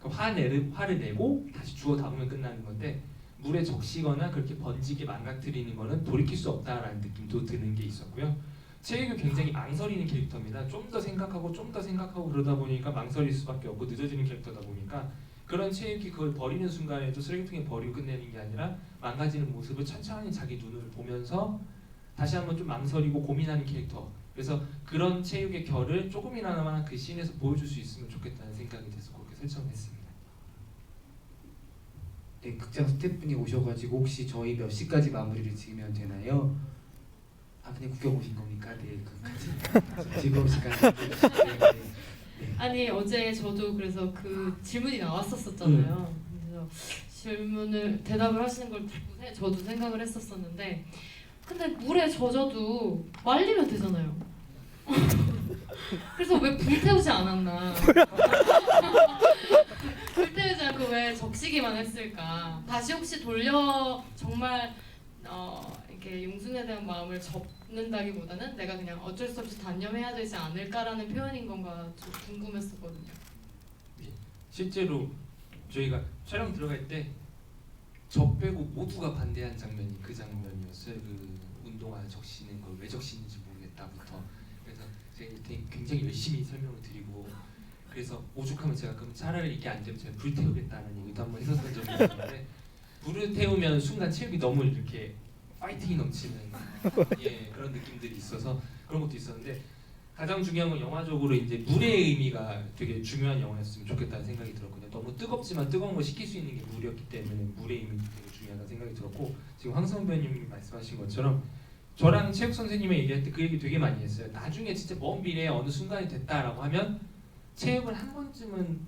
화를 내고 다시 주워 담으면 끝나는 건데 물에 적시거나 그렇게 번지게 망가뜨리는 거는 돌이킬 수 없다라는 느낌도 드는 게 있었고요. 체육이 굉장히 망설이는 캐릭터입니다. 좀 더 생각하고 그러다 보니까 망설일 수밖에 없고 늦어지는 캐릭터다 보니까 그런 체육이 그걸 버리는 순간에도 쓰레기통에 버리고 끝내는 게 아니라 망가지는 모습을 천천히 자기 눈을 보면서 다시 한번 좀 망설이고 고민하는 캐릭터. 그래서 그런 체육의 결을 조금이나마 그 씬에서 보여줄 수 있으면 좋겠다는 생각이 돼서 그렇게 설정했습니다. 네, 극장 스태프분이 오셔가지고 혹시 저희 몇 시까지 마무리를 지으면 되나요? 그냥 구경 오신 겁니까? 네, 끝까지 즐거운 시간. 네. 아니 어제 저도 그래서 그 질문이 나왔었잖아요. 그래서 질문을 대답을 하시는 걸 듣고 저도 생각을 했었었는데 근데 물에 젖어도 말리면 되잖아요. 그래서 그래서 왜 불태우지 않았나? 불태우지 않고 왜 적시기만 했을까? 다시 혹시 돌려 정말 이렇게 용순에 대한 마음을 접는다기보다는 내가 그냥 어쩔 수 없이 단념해야 되지 않을까라는 표현인 건가 좀 궁금했었거든요. 실제로 저희가 촬영 들어갈 때 저 빼고 모두가 반대한 장면이 그 장면이었어요. 그 운동화 적시는 걸 왜 적시는지 모르겠다부터. 그래서 제가 굉장히 열심히 설명을 드리고, 그래서 오죽하면 제가 그럼 차라리 이게 안 되면 제가 불태우겠다는 얘기도 한번 했었던 적이 있는데, 불을 태우면 순간 체육이 너무 이렇게 파이팅이 넘치는 그런 느낌들이 있어서 그런 것도 있었는데, 가장 중요한 건 영화적으로 이제 물의 의미가 되게 중요한 영화였으면 좋겠다는 생각이 들었거든요. 너무 뜨겁지만 뜨거운 걸 식힐 수 있는 게 물이었기 때문에 물의 의미도 되게 중요하다는 생각이 들었고, 지금 황성우 배우님이 말씀하신 것처럼 저랑 체육 선생님이 얘기할 때 그 얘기 되게 많이 했어요. 나중에 진짜 먼 미래에 어느 순간이 됐다라고 하면 체육을 한 번쯤은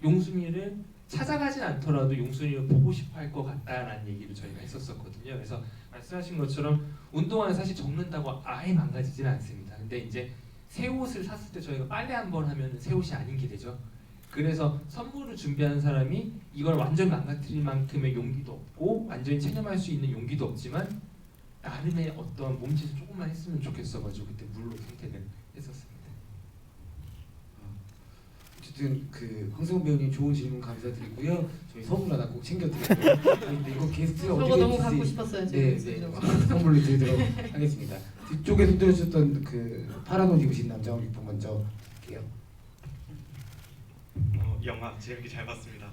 용순이를 찾아가진 않더라도 용순이를 보고 싶어 할 것 같다라는 얘기를 저희가 했었거든요. 그래서 말씀하신 것처럼 운동화는 사실 적는다고 아예 망가지지는 않습니다. 근데 이제 새 옷을 샀을 때 저희가 빨래 한 번 하면 새 옷이 아닌 게 되죠. 그래서 선물을 준비하는 사람이 이걸 완전 망가뜨릴 만큼의 용기도 없고 완전히 체념할 수 있는 용기도 없지만 나름의 어떤 몸짓을 조금만 했으면 좋겠어가지고 그때 물로 선택을 했었습니다. 어쨌든 그 황성우 배우님 좋은 질문 감사드리고요. 저희 선물 하나 꼭 챙겨드릴게요. 아니 근데 이거 게스트가 저거 어떻게 너무 될지 갖고 싶었어요. 네, 지금. 네. 선물로 드리도록 하겠습니다. 뒤쪽에 손들어주셨던 그 파란 옷 입으신 남자 우리 먼저 할게요. 영화 재밌게 잘 봤습니다.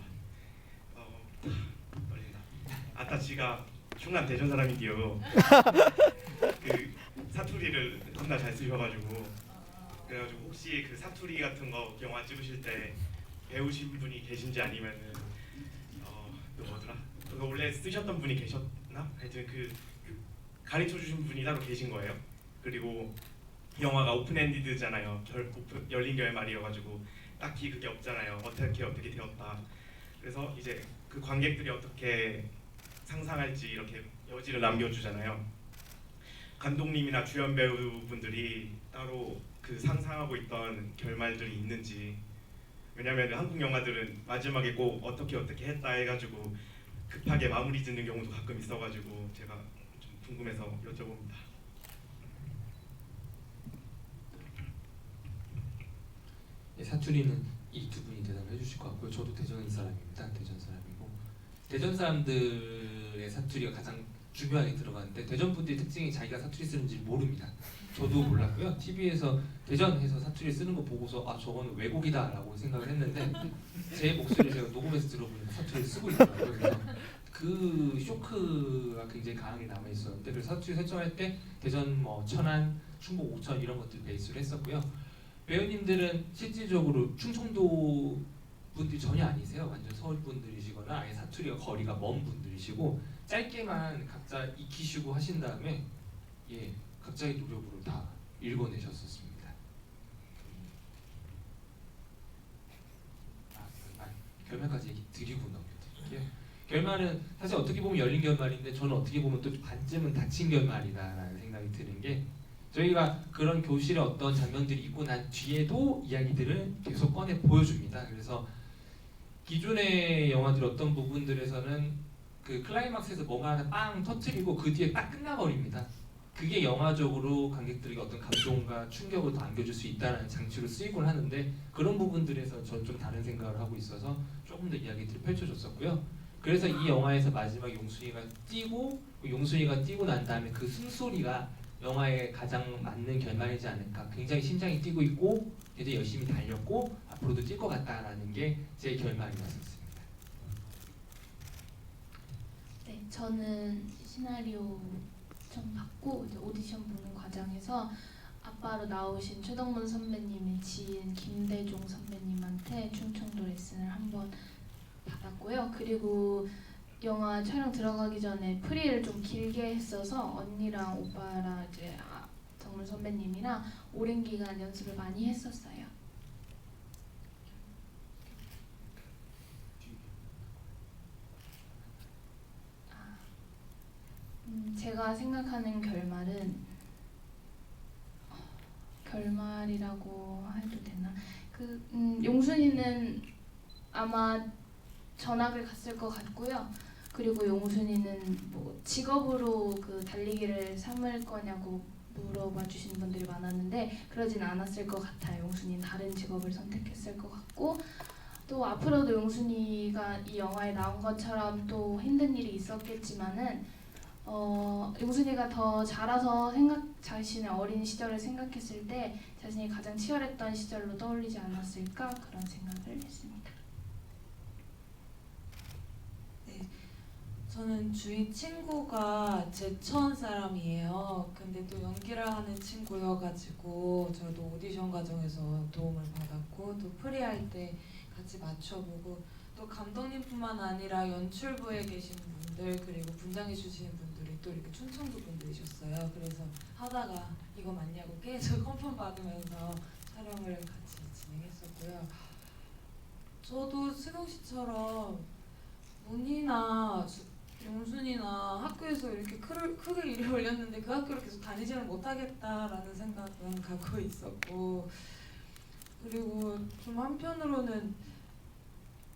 떨린다. 아따씨가 충남 대전 사람인데요. 그 사투리를 겁나 잘 쓰셔가지고 그래가지고 혹시 그 사투리 같은 거 영화 찍으실 때 배우신 분이 계신지 아니면은 그 뭐더라? 그거 원래 쓰셨던 분이 계셨나? 하여튼 그 가르쳐 주신 분이 따로 계신 거예요. 그리고 영화가 오픈엔디드잖아요. 열린 결말이어가지고 딱히 그게 없잖아요. 어떻게 되었다. 그래서 이제 그 관객들이 어떻게 상상할지 이렇게 여지를 남겨주잖아요. 감독님이나 주연 배우분들이 따로 그 상상하고 있던 결말들이 있는지. 왜냐면 한국 영화들은 마지막에 꼭 어떻게 했다 해가지고 급하게 마무리 짓는 경우도 가끔 있어가지고 제가 좀 궁금해서 여쭤봅니다. 사투리는 이 두 분이 대답을 해주실 것 같고요. 저도 대전 사람입니다. 대전 사람이고 대전 사람들의 사투리가 가장 중요하게 들어가는데 대전 분들의 특징이 자기가 사투리 쓰는지 모릅니다. 저도 몰랐고요. TV에서 대전에서 사투리 쓰는 거 보고서 아 저거는 왜곡이다라고 생각을 했는데 제 목소리를 제가 녹음해서 들어보니까 사투리를 쓰고 있더라고요. 그래서 그 쇼크가 굉장히 강하게 남아 있었는데 그래서 사투리 설정할 때 대전 뭐 천안, 충북 오천 이런 것들 베이스로 했었고요. 배우님들은 실질적으로 충청도 분들이 전혀 아니세요. 완전 서울 분들이시거나 아예 사투리가 거리가 먼 분들이시고 짧게만 각자 익히시고 하신 다음에 각자의 노력으로 다 읽어내셨었습니다. 결말까지 얘기 드리고 넘겨드릴게요. 결말은 사실 어떻게 보면 열린 결말인데 저는 어떻게 보면 또 반쯤은 닫힌 결말이다라는 생각이 드는 게 저희가 그런 교실의 어떤 장면들이 있고 난 뒤에도 이야기들을 계속 꺼내 보여줍니다. 그래서 기존의 영화들 어떤 부분들에서는 그 클라이막스에서 뭔가 하나 빵 터트리고 그 뒤에 딱 끝나버립니다. 그게 영화적으로 관객들에게 어떤 감동과 충격을 더 안겨줄 수 있다는 장치로 쓰이곤 하는데 그런 부분들에서 저는 좀 다른 생각을 하고 있어서 조금 더 이야기들을 펼쳐줬었고요. 그래서 이 영화에서 마지막 용순이가 뛰고 용순이가 뛰고 난 다음에 그 숨소리가 영화에 가장 맞는 결말이지 않을까. 굉장히 심장이 뛰고 있고 굉장히 열심히 달렸고 앞으로도 뛸 것 같다라는 게 제 결말이었습니다. 네, 저는 시나리오 좀 받고 이제 오디션 보는 과정에서 아빠로 나오신 최덕문 선배님의 지인 김대종 선배님한테 충청도 레슨을 한번 받았고요. 그리고 영화 촬영 들어가기 전에 프리를 좀 길게 했어서 언니랑 오빠랑 이제 덕문 선배님이랑 오랜 기간 연습을 많이 했었어요. 제가 생각하는 결말이라고 용순이는 아마 전학을 갔을 것 같고요. 그리고 용순이는 뭐 직업으로 그 달리기를 삼을 거냐고 물어봐 주시는 분들이 많았는데 그러진 않았을 것 같아요. 용순이는 다른 직업을 선택했을 것 같고 또 앞으로도 용순이가 이 영화에 나온 것처럼 또 힘든 일이 있었겠지만은 용순이가 더 자라서 자신의 어린 시절을 생각했을 때 자신이 가장 치열했던 시절로 떠올리지 않았을까 그런 생각을 했습니다. 저는 주인 친구가 제천 사람이에요. 근데 또 연기를 하는 친구여가지고 저도 오디션 과정에서 도움을 받았고 또 프리할 때 같이 맞춰보고 또 감독님뿐만 아니라 연출부에 계신 분들 그리고 분장해 주시는 분들이 또 이렇게 충청도 분들이셨어요. 그래서 하다가 이거 맞냐고 계속 컨펌 받으면서 촬영을 같이 진행했었고요. 저도 승용 씨처럼 문이나 용순이나 학교에서 이렇게 크게 일이 올렸는데 그 학교를 계속 다니지는 못하겠다라는 생각은 갖고 있었고 그리고 좀 한편으로는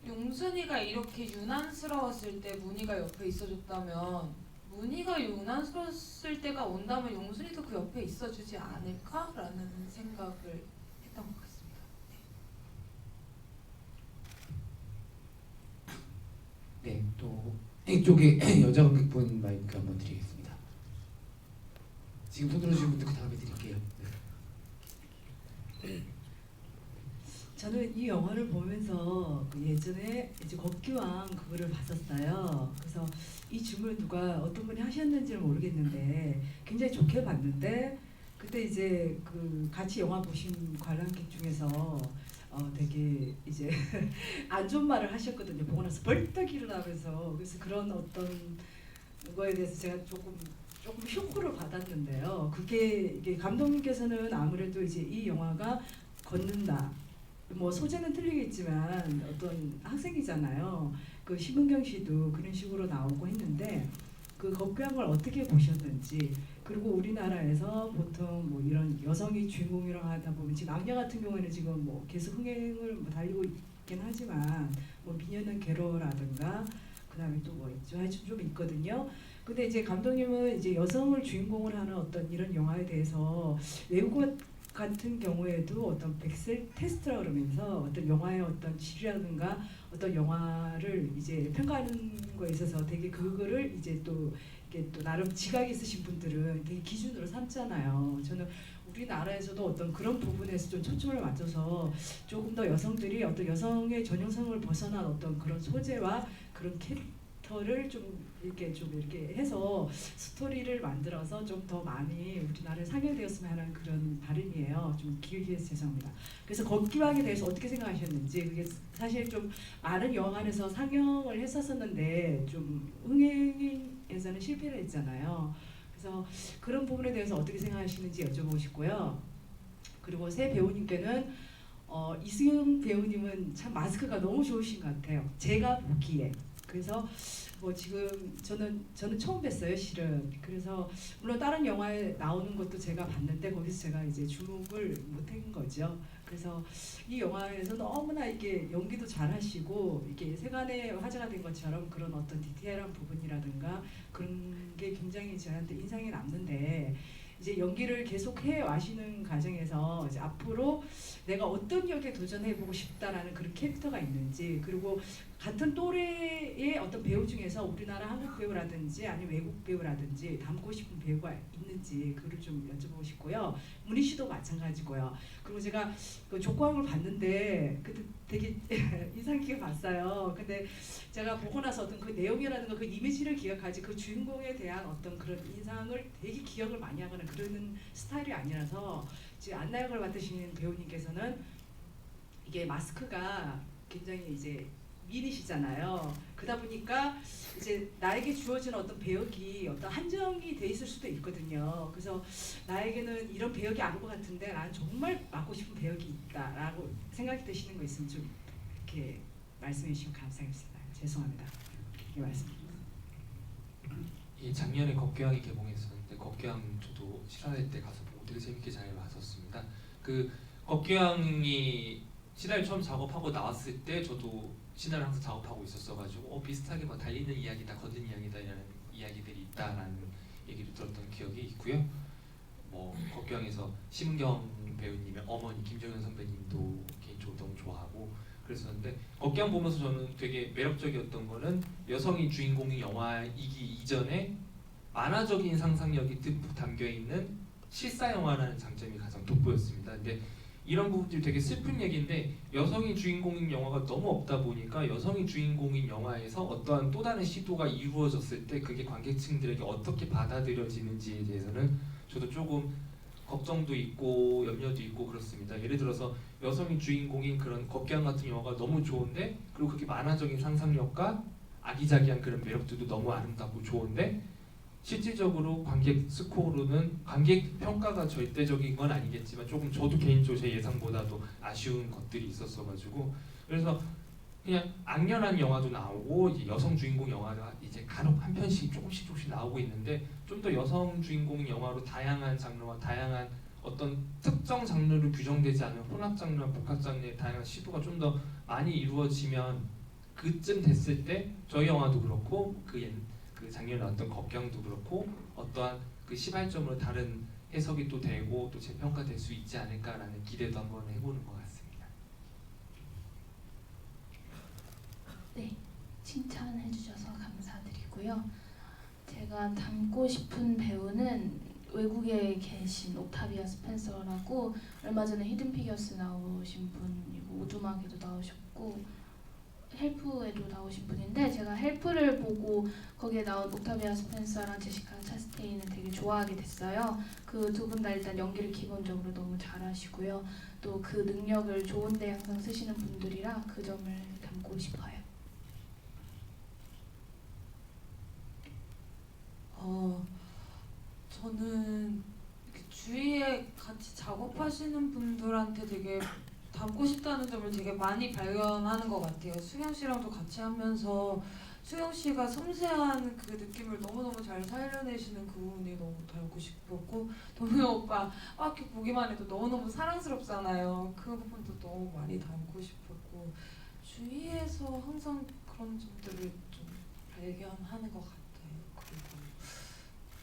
용순이가 이렇게 유난스러웠을 때 문희가 옆에 있어줬다면 문희가 유난스러웠을 때가 온다면 용순이도 그 옆에 있어주지 않을까라는 생각을 했던 것 같습니다. 네, 또 이쪽에 여자 관객분 마이크 한번 드리겠습니다. 지금 손 들어주신 분들 그 다음에 드릴게요. 저는 이 영화를 보면서 그 예전에 이제 걷기왕 그거를 봤었어요. 그래서 이 질문을 누가 어떤 분이 하셨는지는 모르겠는데 굉장히 좋게 봤는데 그때 이제 그 같이 영화 보신 관람객 중에서 되게 이제 안 좋은 말을 하셨거든요. 보고 나서 벌떡 일어나면서 그래서 그런 어떤 거에 대해서 제가 조금 쇼크를 받았는데요. 이게 감독님께서는 아무래도 이제 이 영화가 걷는다. 뭐 소재는 틀리겠지만 어떤 학생이잖아요. 그 심은경 씨도 그런 식으로 나오고 했는데 그 걷기왕을 어떻게 보셨는지 그리고 우리나라에서 보통 뭐 이런 여성이 주인공이라고 하다 보면 지금 악녀 같은 경우에는 지금 뭐 계속 흥행을 뭐 달리고 있긴 하지만 뭐 미녀는 괴로워라든가 그다음에 또 뭐 있죠. 하여튼 좀 있거든요. 근데 이제 감독님은 이제 여성을 주인공으로 하는 어떤 이런 영화에 대해서 외국 같은 경우에도 어떤 백셀 테스트라 그러면서 어떤 영화의 어떤 질이라든가 어떤 영화를 이제 평가하는 거에 있어서 되게 그거를 이제 또 이게 또 나름 지각이 있으신 분들은 되게 기준으로 삼잖아요. 저는 우리나라에서도 어떤 그런 부분에서 좀 초점을 맞춰서 조금 더 여성들이 어떤 여성의 전형성을 벗어난 어떤 그런 소재와 그런 캐릭터를 좀 이렇게 해서 스토리를 만들어서 좀 더 많이 우리나라에 상영되었으면 하는 그런 바람이에요. 좀 길게해서 죄송합니다. 그래서 걷기왕에 대해서 어떻게 생각하셨는지 그게 사실 좀 많은 영화관에서 상영을 했었었는데 좀 흥행에서는 실패를 했잖아요. 그래서 그런 부분에 대해서 어떻게 생각하시는지 여쭤보고 싶고요. 그리고 새 배우님께는 이승용 배우님은 참 마스크가 너무 좋으신 것 같아요. 제가 보기에. 그래서 뭐 지금 저는 처음 뵀어요 실은. 그래서 물론 다른 영화에 나오는 것도 제가 봤는데 거기서 제가 이제 주목을 못한 거죠. 그래서 이 영화에서 너무나 이게 연기도 잘하시고 이게 세간의 화제가 된 것처럼 그런 어떤 디테일한 부분이라든가 그런 게 굉장히 저한테 인상이 남는데 이제 연기를 계속 해 와시는 과정에서 이제 앞으로 내가 어떤 역에 도전해보고 싶다라는 그런 캐릭터가 있는지 그리고 같은 또래의 어떤 배우 중에서 우리나라 한국 배우라든지 아니면 외국 배우라든지 닮고 싶은 배우가 있는지 그를 좀 여쭤보고 싶고요. 문희 씨도 마찬가지고요. 그리고 제가 그 족구왕을 봤는데 그때 되게 인상 깊게 봤어요. 근데 제가 보고 나서 어떤 그 내용이라든가 그 이미지를 기억하지 그 주인공에 대한 어떤 그런 인상을 되게 기억을 많이 하거나 그러는 스타일이 아니라서 지금 안나역을 맡으시는 배우님께서는 이게 마스크가 굉장히 이제 미인이시잖아요. 그러다 보니까 이제 나에게 주어진 어떤 배역이 어떤 한정이 돼 있을 수도 있거든요. 그래서 나에게는 이런 배역이 아닌 것 같은데 나는 정말 맡고 싶은 배역이 있다라고 생각이 드시는 거 있으면 좀 이렇게 말씀해 주시면 감사하겠습니다. 죄송합니다. 이 말씀입니다. 이 작년에 걷기왕이 개봉했었는데 걷기왕 저도 실화될 때 가서 보고 되게 재밌게 잘 봤었습니다. 그 걷기왕이 시나리오 처음 작업하고 나왔을 때 저도 시나리오 항상 작업하고 있었어가지고 비슷하게 뭐 달리는 이야기다, 걷는 이야기다 이라는 이야기들이 있다라는 얘기를 들었던 기억이 있고요. 뭐 걷경에서 심은경 배우님의 어머니 김정현 선배님도 개인적으로 너무 좋아하고 그랬었는데 걷경 보면서 저는 되게 매력적이었던 거는 여성이 주인공인 영화이기 이전에 만화적인 상상력이 듬뿍 담겨 있는 실사 영화라는 장점이 가장 돋보였습니다. 근데 이런 부분들이 되게 슬픈 얘기인데 여성이 주인공인 영화가 너무 없다 보니까 여성이 주인공인 영화에서 어떠한 또 다른 시도가 이루어졌을 때 그게 관객층들에게 어떻게 받아들여지는지에 대해서는 저도 조금 걱정도 있고 염려도 있고 그렇습니다. 예를 들어서 여성이 주인공인 그런 걷경 같은 영화가 너무 좋은데 그리고 그게 만화적인 상상력과 아기자기한 그런 매력들도 너무 아름답고 좋은데 실질적으로 관객 스코어로는 관객 평가가 절대적인 건 아니겠지만 조금 저도 개인적으로 제 예상보다도 아쉬운 것들이 있었어가지고 그래서 그냥 악연한 영화도 나오고 이제 여성 주인공 영화가 이제 간혹 한 편씩 조금씩 나오고 있는데 좀 더 여성 주인공 영화로 다양한 장르와 다양한 어떤 특정 장르로 규정되지 않은 혼합 장르와 복합 장르의 다양한 시도가 좀 더 많이 이루어지면 그쯤 됐을 때 저희 영화도 그렇고 그 작년에 나왔던 걷경도 그렇고 어떠한 그 시발점으로 다른 해석이 또 되고 또 재평가될 수 있지 않을까라는 기대도 한번 해보는 것 같습니다. 네, 칭찬해 주셔서 감사드리고요. 제가 닮고 싶은 배우는 외국에 계신 옥타비아 스펜서라고 얼마 전에 히든 피겨스 나오신 분이고 오두막에도 나오셨고 헬프에도 나오신 분인데 제가 헬프를 보고 거기에 나온 옥타비아 스펜서랑 제시카 차스테인을 되게 좋아하게 됐어요. 그 두 분 다 일단 연기를 기본적으로 너무 잘하시고요. 또 그 능력을 좋은데 항상 쓰시는 분들이라 그 점을 담고 싶어요. 저는 주위에 같이 작업하시는 분들한테 되게 닮고 싶다는 점을 되게 많이 발견하는 것 같아요. 수경 씨랑도 같이 하면서 수경 씨가 섬세한 그 느낌을 너무너무 잘 살려내시는 그 부분이 너무 닮고 싶었고 동현 오빠 이렇게 보기만 해도 너무너무 사랑스럽잖아요. 그 부분도 너무 많이 닮고 싶었고 주위에서 항상 그런 점들을 좀 발견하는 것 같아요. 그리고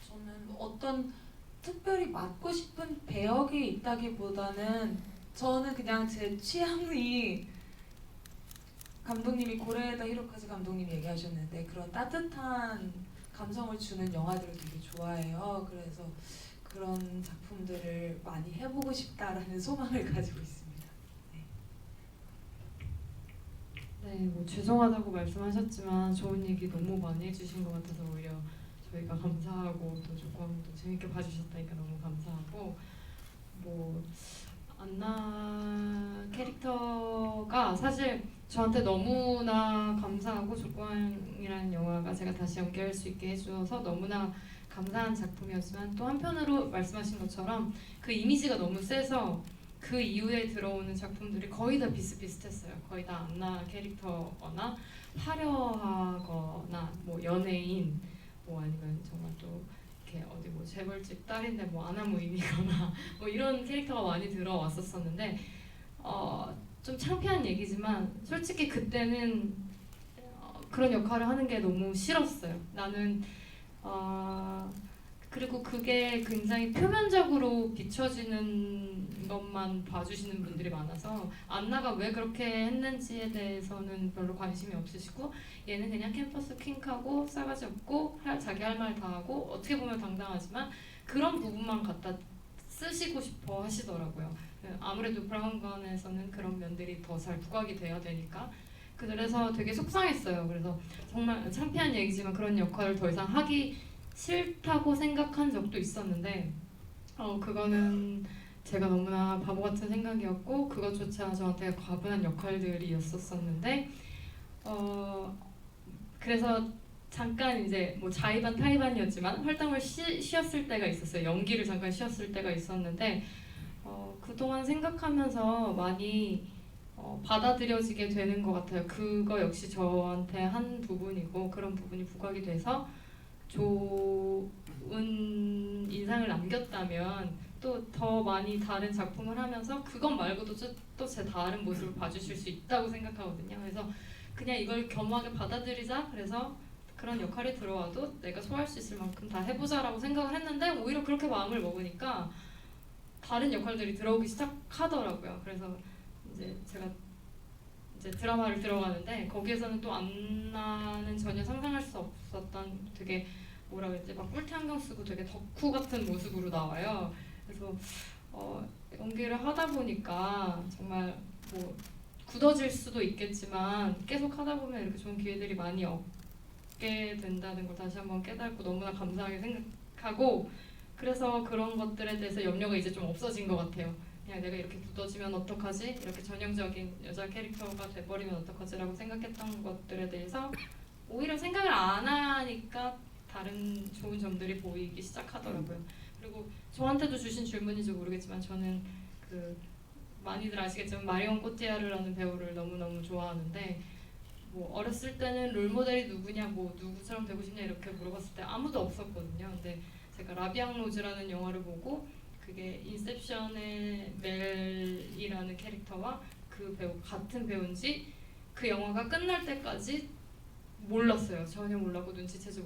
저는 어떤 특별히 맡고 싶은 배역이 있다기보다는 저는 그냥 제 취향이 감독님이 고레에다 히로카즈 감독님이 얘기하셨는데 그런 따뜻한 감성을 주는 영화들을 되게 좋아해요. 그래서 그런 작품들을 많이 해보고 싶다라는 소망을 가지고 있습니다. 네, 뭐 죄송하다고 말씀하셨지만 좋은 얘기 너무 많이 해주신 것 같아서 오히려 저희가 감사하고 또 조금 재밌게 봐주셨다니까 너무 감사하고 뭐 안나 캐릭터가 사실 저한테 너무나 감사하고 조건이라는 영화가 제가 다시 연기할 수 있게 해주셔서 너무나 감사한 작품이었지만 또 한편으로 말씀하신 것처럼 그 이미지가 너무 세서 그 이후에 들어오는 작품들이 거의 다 비슷비슷했어요. 거의 다 안나 캐릭터거나 화려하거나 뭐 연예인 뭐 아니면 정말 또 이렇게 어디 뭐 재벌집 딸인데 뭐 아나무인이거나 뭐 이런 캐릭터가 많이 들어왔었었는데 좀 창피한 얘기지만 솔직히 그때는 그런 역할을 하는 게 너무 싫었어요. 나는 그리고 그게 굉장히 표면적으로 비춰지는 것만 봐주시는 분들이 많아서 안나가 왜 그렇게 했는지에 대해서는 별로 관심이 없으시고 얘는 그냥 캠퍼스 킹하고 싸가지 없고 자기 할 말 다 하고 어떻게 보면 당당하지만 그런 부분만 갖다 쓰시고 싶어 하시더라고요. 아무래도 브라운관에서는 그런 면들이 더 잘 부각이 돼야 되니까 그래서 되게 속상했어요. 그래서 정말 창피한 얘기지만 그런 역할을 더 이상 하기 싫다고 생각한 적도 있었는데 그거는 제가 너무나 바보 같은 생각이었고 그것조차 저한테 과분한 역할들이었었는데 그래서 잠깐 이제 뭐 자의반 타의반이었지만 활동을 쉬었을 때가 있었어요. 연기를 잠깐 쉬었을 때가 있었는데 그동안 생각하면서 많이 받아들여지게 되는 것 같아요. 그거 역시 저한테 한 부분이고 그런 부분이 부각이 돼서 좋은 인상을 남겼다면 또 더 많이 다른 작품을 하면서 그것 말고도 또 제 다른 모습을 봐주실 수 있다고 생각하거든요. 그래서 그냥 이걸 겸하게 받아들이자. 그래서 그런 역할이 들어와도 내가 소화할 수 있을 만큼 다 해보자라고 생각을 했는데 오히려 그렇게 마음을 먹으니까 다른 역할들이 들어오기 시작하더라고요. 그래서 이제 제가 이제 드라마를 들어가는데 거기에서는 또 안나는 전혀 상상할 수 없었던 되게 뭐라 그랬지 막 꿀테 안경 쓰고 되게 덕후 같은 모습으로 나와요. 그래서 연기를 하다 보니까 정말 뭐 굳어질 수도 있겠지만 계속 하다 보면 이렇게 좋은 기회들이 많이 얻게 된다는 걸 다시 한번 깨닫고 너무나 감사하게 생각하고 그래서 그런 것들에 대해서 염려가 이제 좀 없어진 것 같아요. 그냥 내가 이렇게 굳어지면 어떡하지? 이렇게 전형적인 여자 캐릭터가 돼버리면 어떡하지라고 생각했던 것들에 대해서 오히려 생각을 안 하니까 다른 좋은 점들이 보이기 시작하더라고요. 그리고 저한테도 주신 질문인지 모르겠지만 저는 그 많이들 아시겠지만 마리온 꼬티아르라는 배우를 너무너무 좋아하는데 뭐 어렸을 때는 롤모델이 누구냐 뭐 누구처럼 되고 싶냐 이렇게 물어봤을 때 아무도 없었거든요. 근데 제가 라비앙 로즈라는 영화를 보고 그게 인셉션의 멜이라는 캐릭터와 그 배우 같은 배우인지 그 영화가 끝날 때까지 몰랐어요. 전혀 몰랐고 눈치채지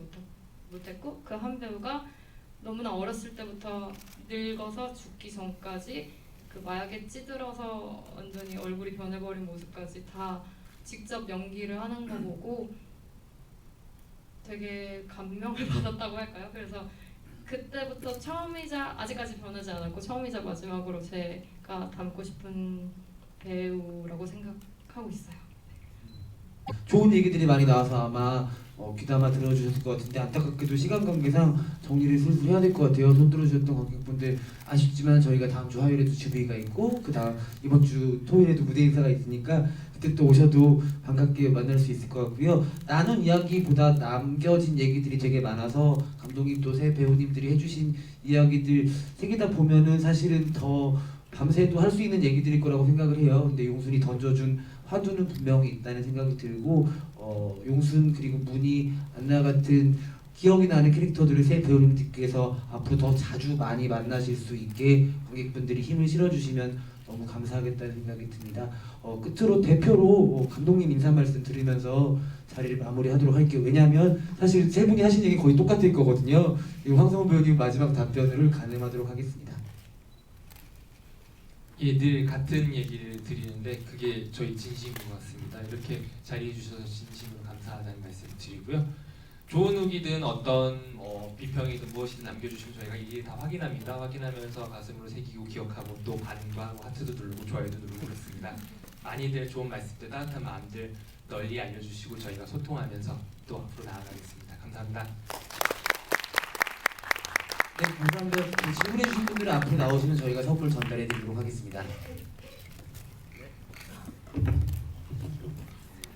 못했고 그 한 배우가 너무나 어렸을 때부터 늙어서 죽기 전까지 그 마약에 찌들어서 완전히 얼굴이 변해버린 모습까지 다 직접 연기를 하는 거 보고 되게 감명을 받았다고 할까요? 그래서 그때부터 처음이자 아직까지 변하지 않았고 처음이자 마지막으로 제가 닮고 싶은 배우라고 생각하고 있어요. 좋은 얘기들이 많이 나와서 아마 귀담아 들어주셨을 것 같은데 안타깝게도 시간 관계상 정리를 슬슬 해야 될 것 같아요. 손 들어주셨던 관객분들 아쉽지만 저희가 다음 주 화요일에도 주비가 있고 그 다음 이번 주 토요일에도 무대 행사가 있으니까 그때 또 오셔도 반갑게 만날 수 있을 것 같고요. 나눈 이야기보다 남겨진 얘기들이 되게 많아서 감독님 또 새 배우님들이 해주신 이야기들 새기다 보면은 사실은 더 밤새도 할 수 있는 얘기들일 거라고 생각을 해요. 근데 용순이 던져준 화두는 분명히 있다는 생각이 들고 용순 그리고 문희, 안나 같은 기억이 나는 캐릭터들을 새 배우님들께서 앞으로 더 자주 많이 만나실 수 있게 관객분들이 힘을 실어주시면 너무 감사하겠다는 생각이 듭니다. 끝으로 대표로 감독님 인사 말씀 드리면서 자리를 마무리하도록 할게요. 왜냐하면 사실 세 분이 하신 얘기 거의 똑같을 거거든요. 황성우 배우님 마지막 답변을 가능하도록 하겠습니다. 예, 늘 같은 얘기를 드리는데 그게 저희 진심인 것 같습니다. 이렇게 자리해 주셔서 진심으로 감사하다는 말씀을 드리고요. 좋은 후기든 어떤 비평이든 무엇이든 남겨주시면 저희가 일일이 다 확인합니다. 확인하면서 가슴으로 새기고 기억하고 또 반응도 하고 하트도 누르고 좋아요도 누르고 그렇습니다. 많이들 좋은 말씀들 따뜻한 마음들 널리 알려주시고 저희가 소통하면서 또 앞으로 나아가겠습니다. 감사합니다. 네, 감사합니다. 질문해주신 분들은 앞으로 나오시면 저희가 선물 전달해드리도록 하겠습니다.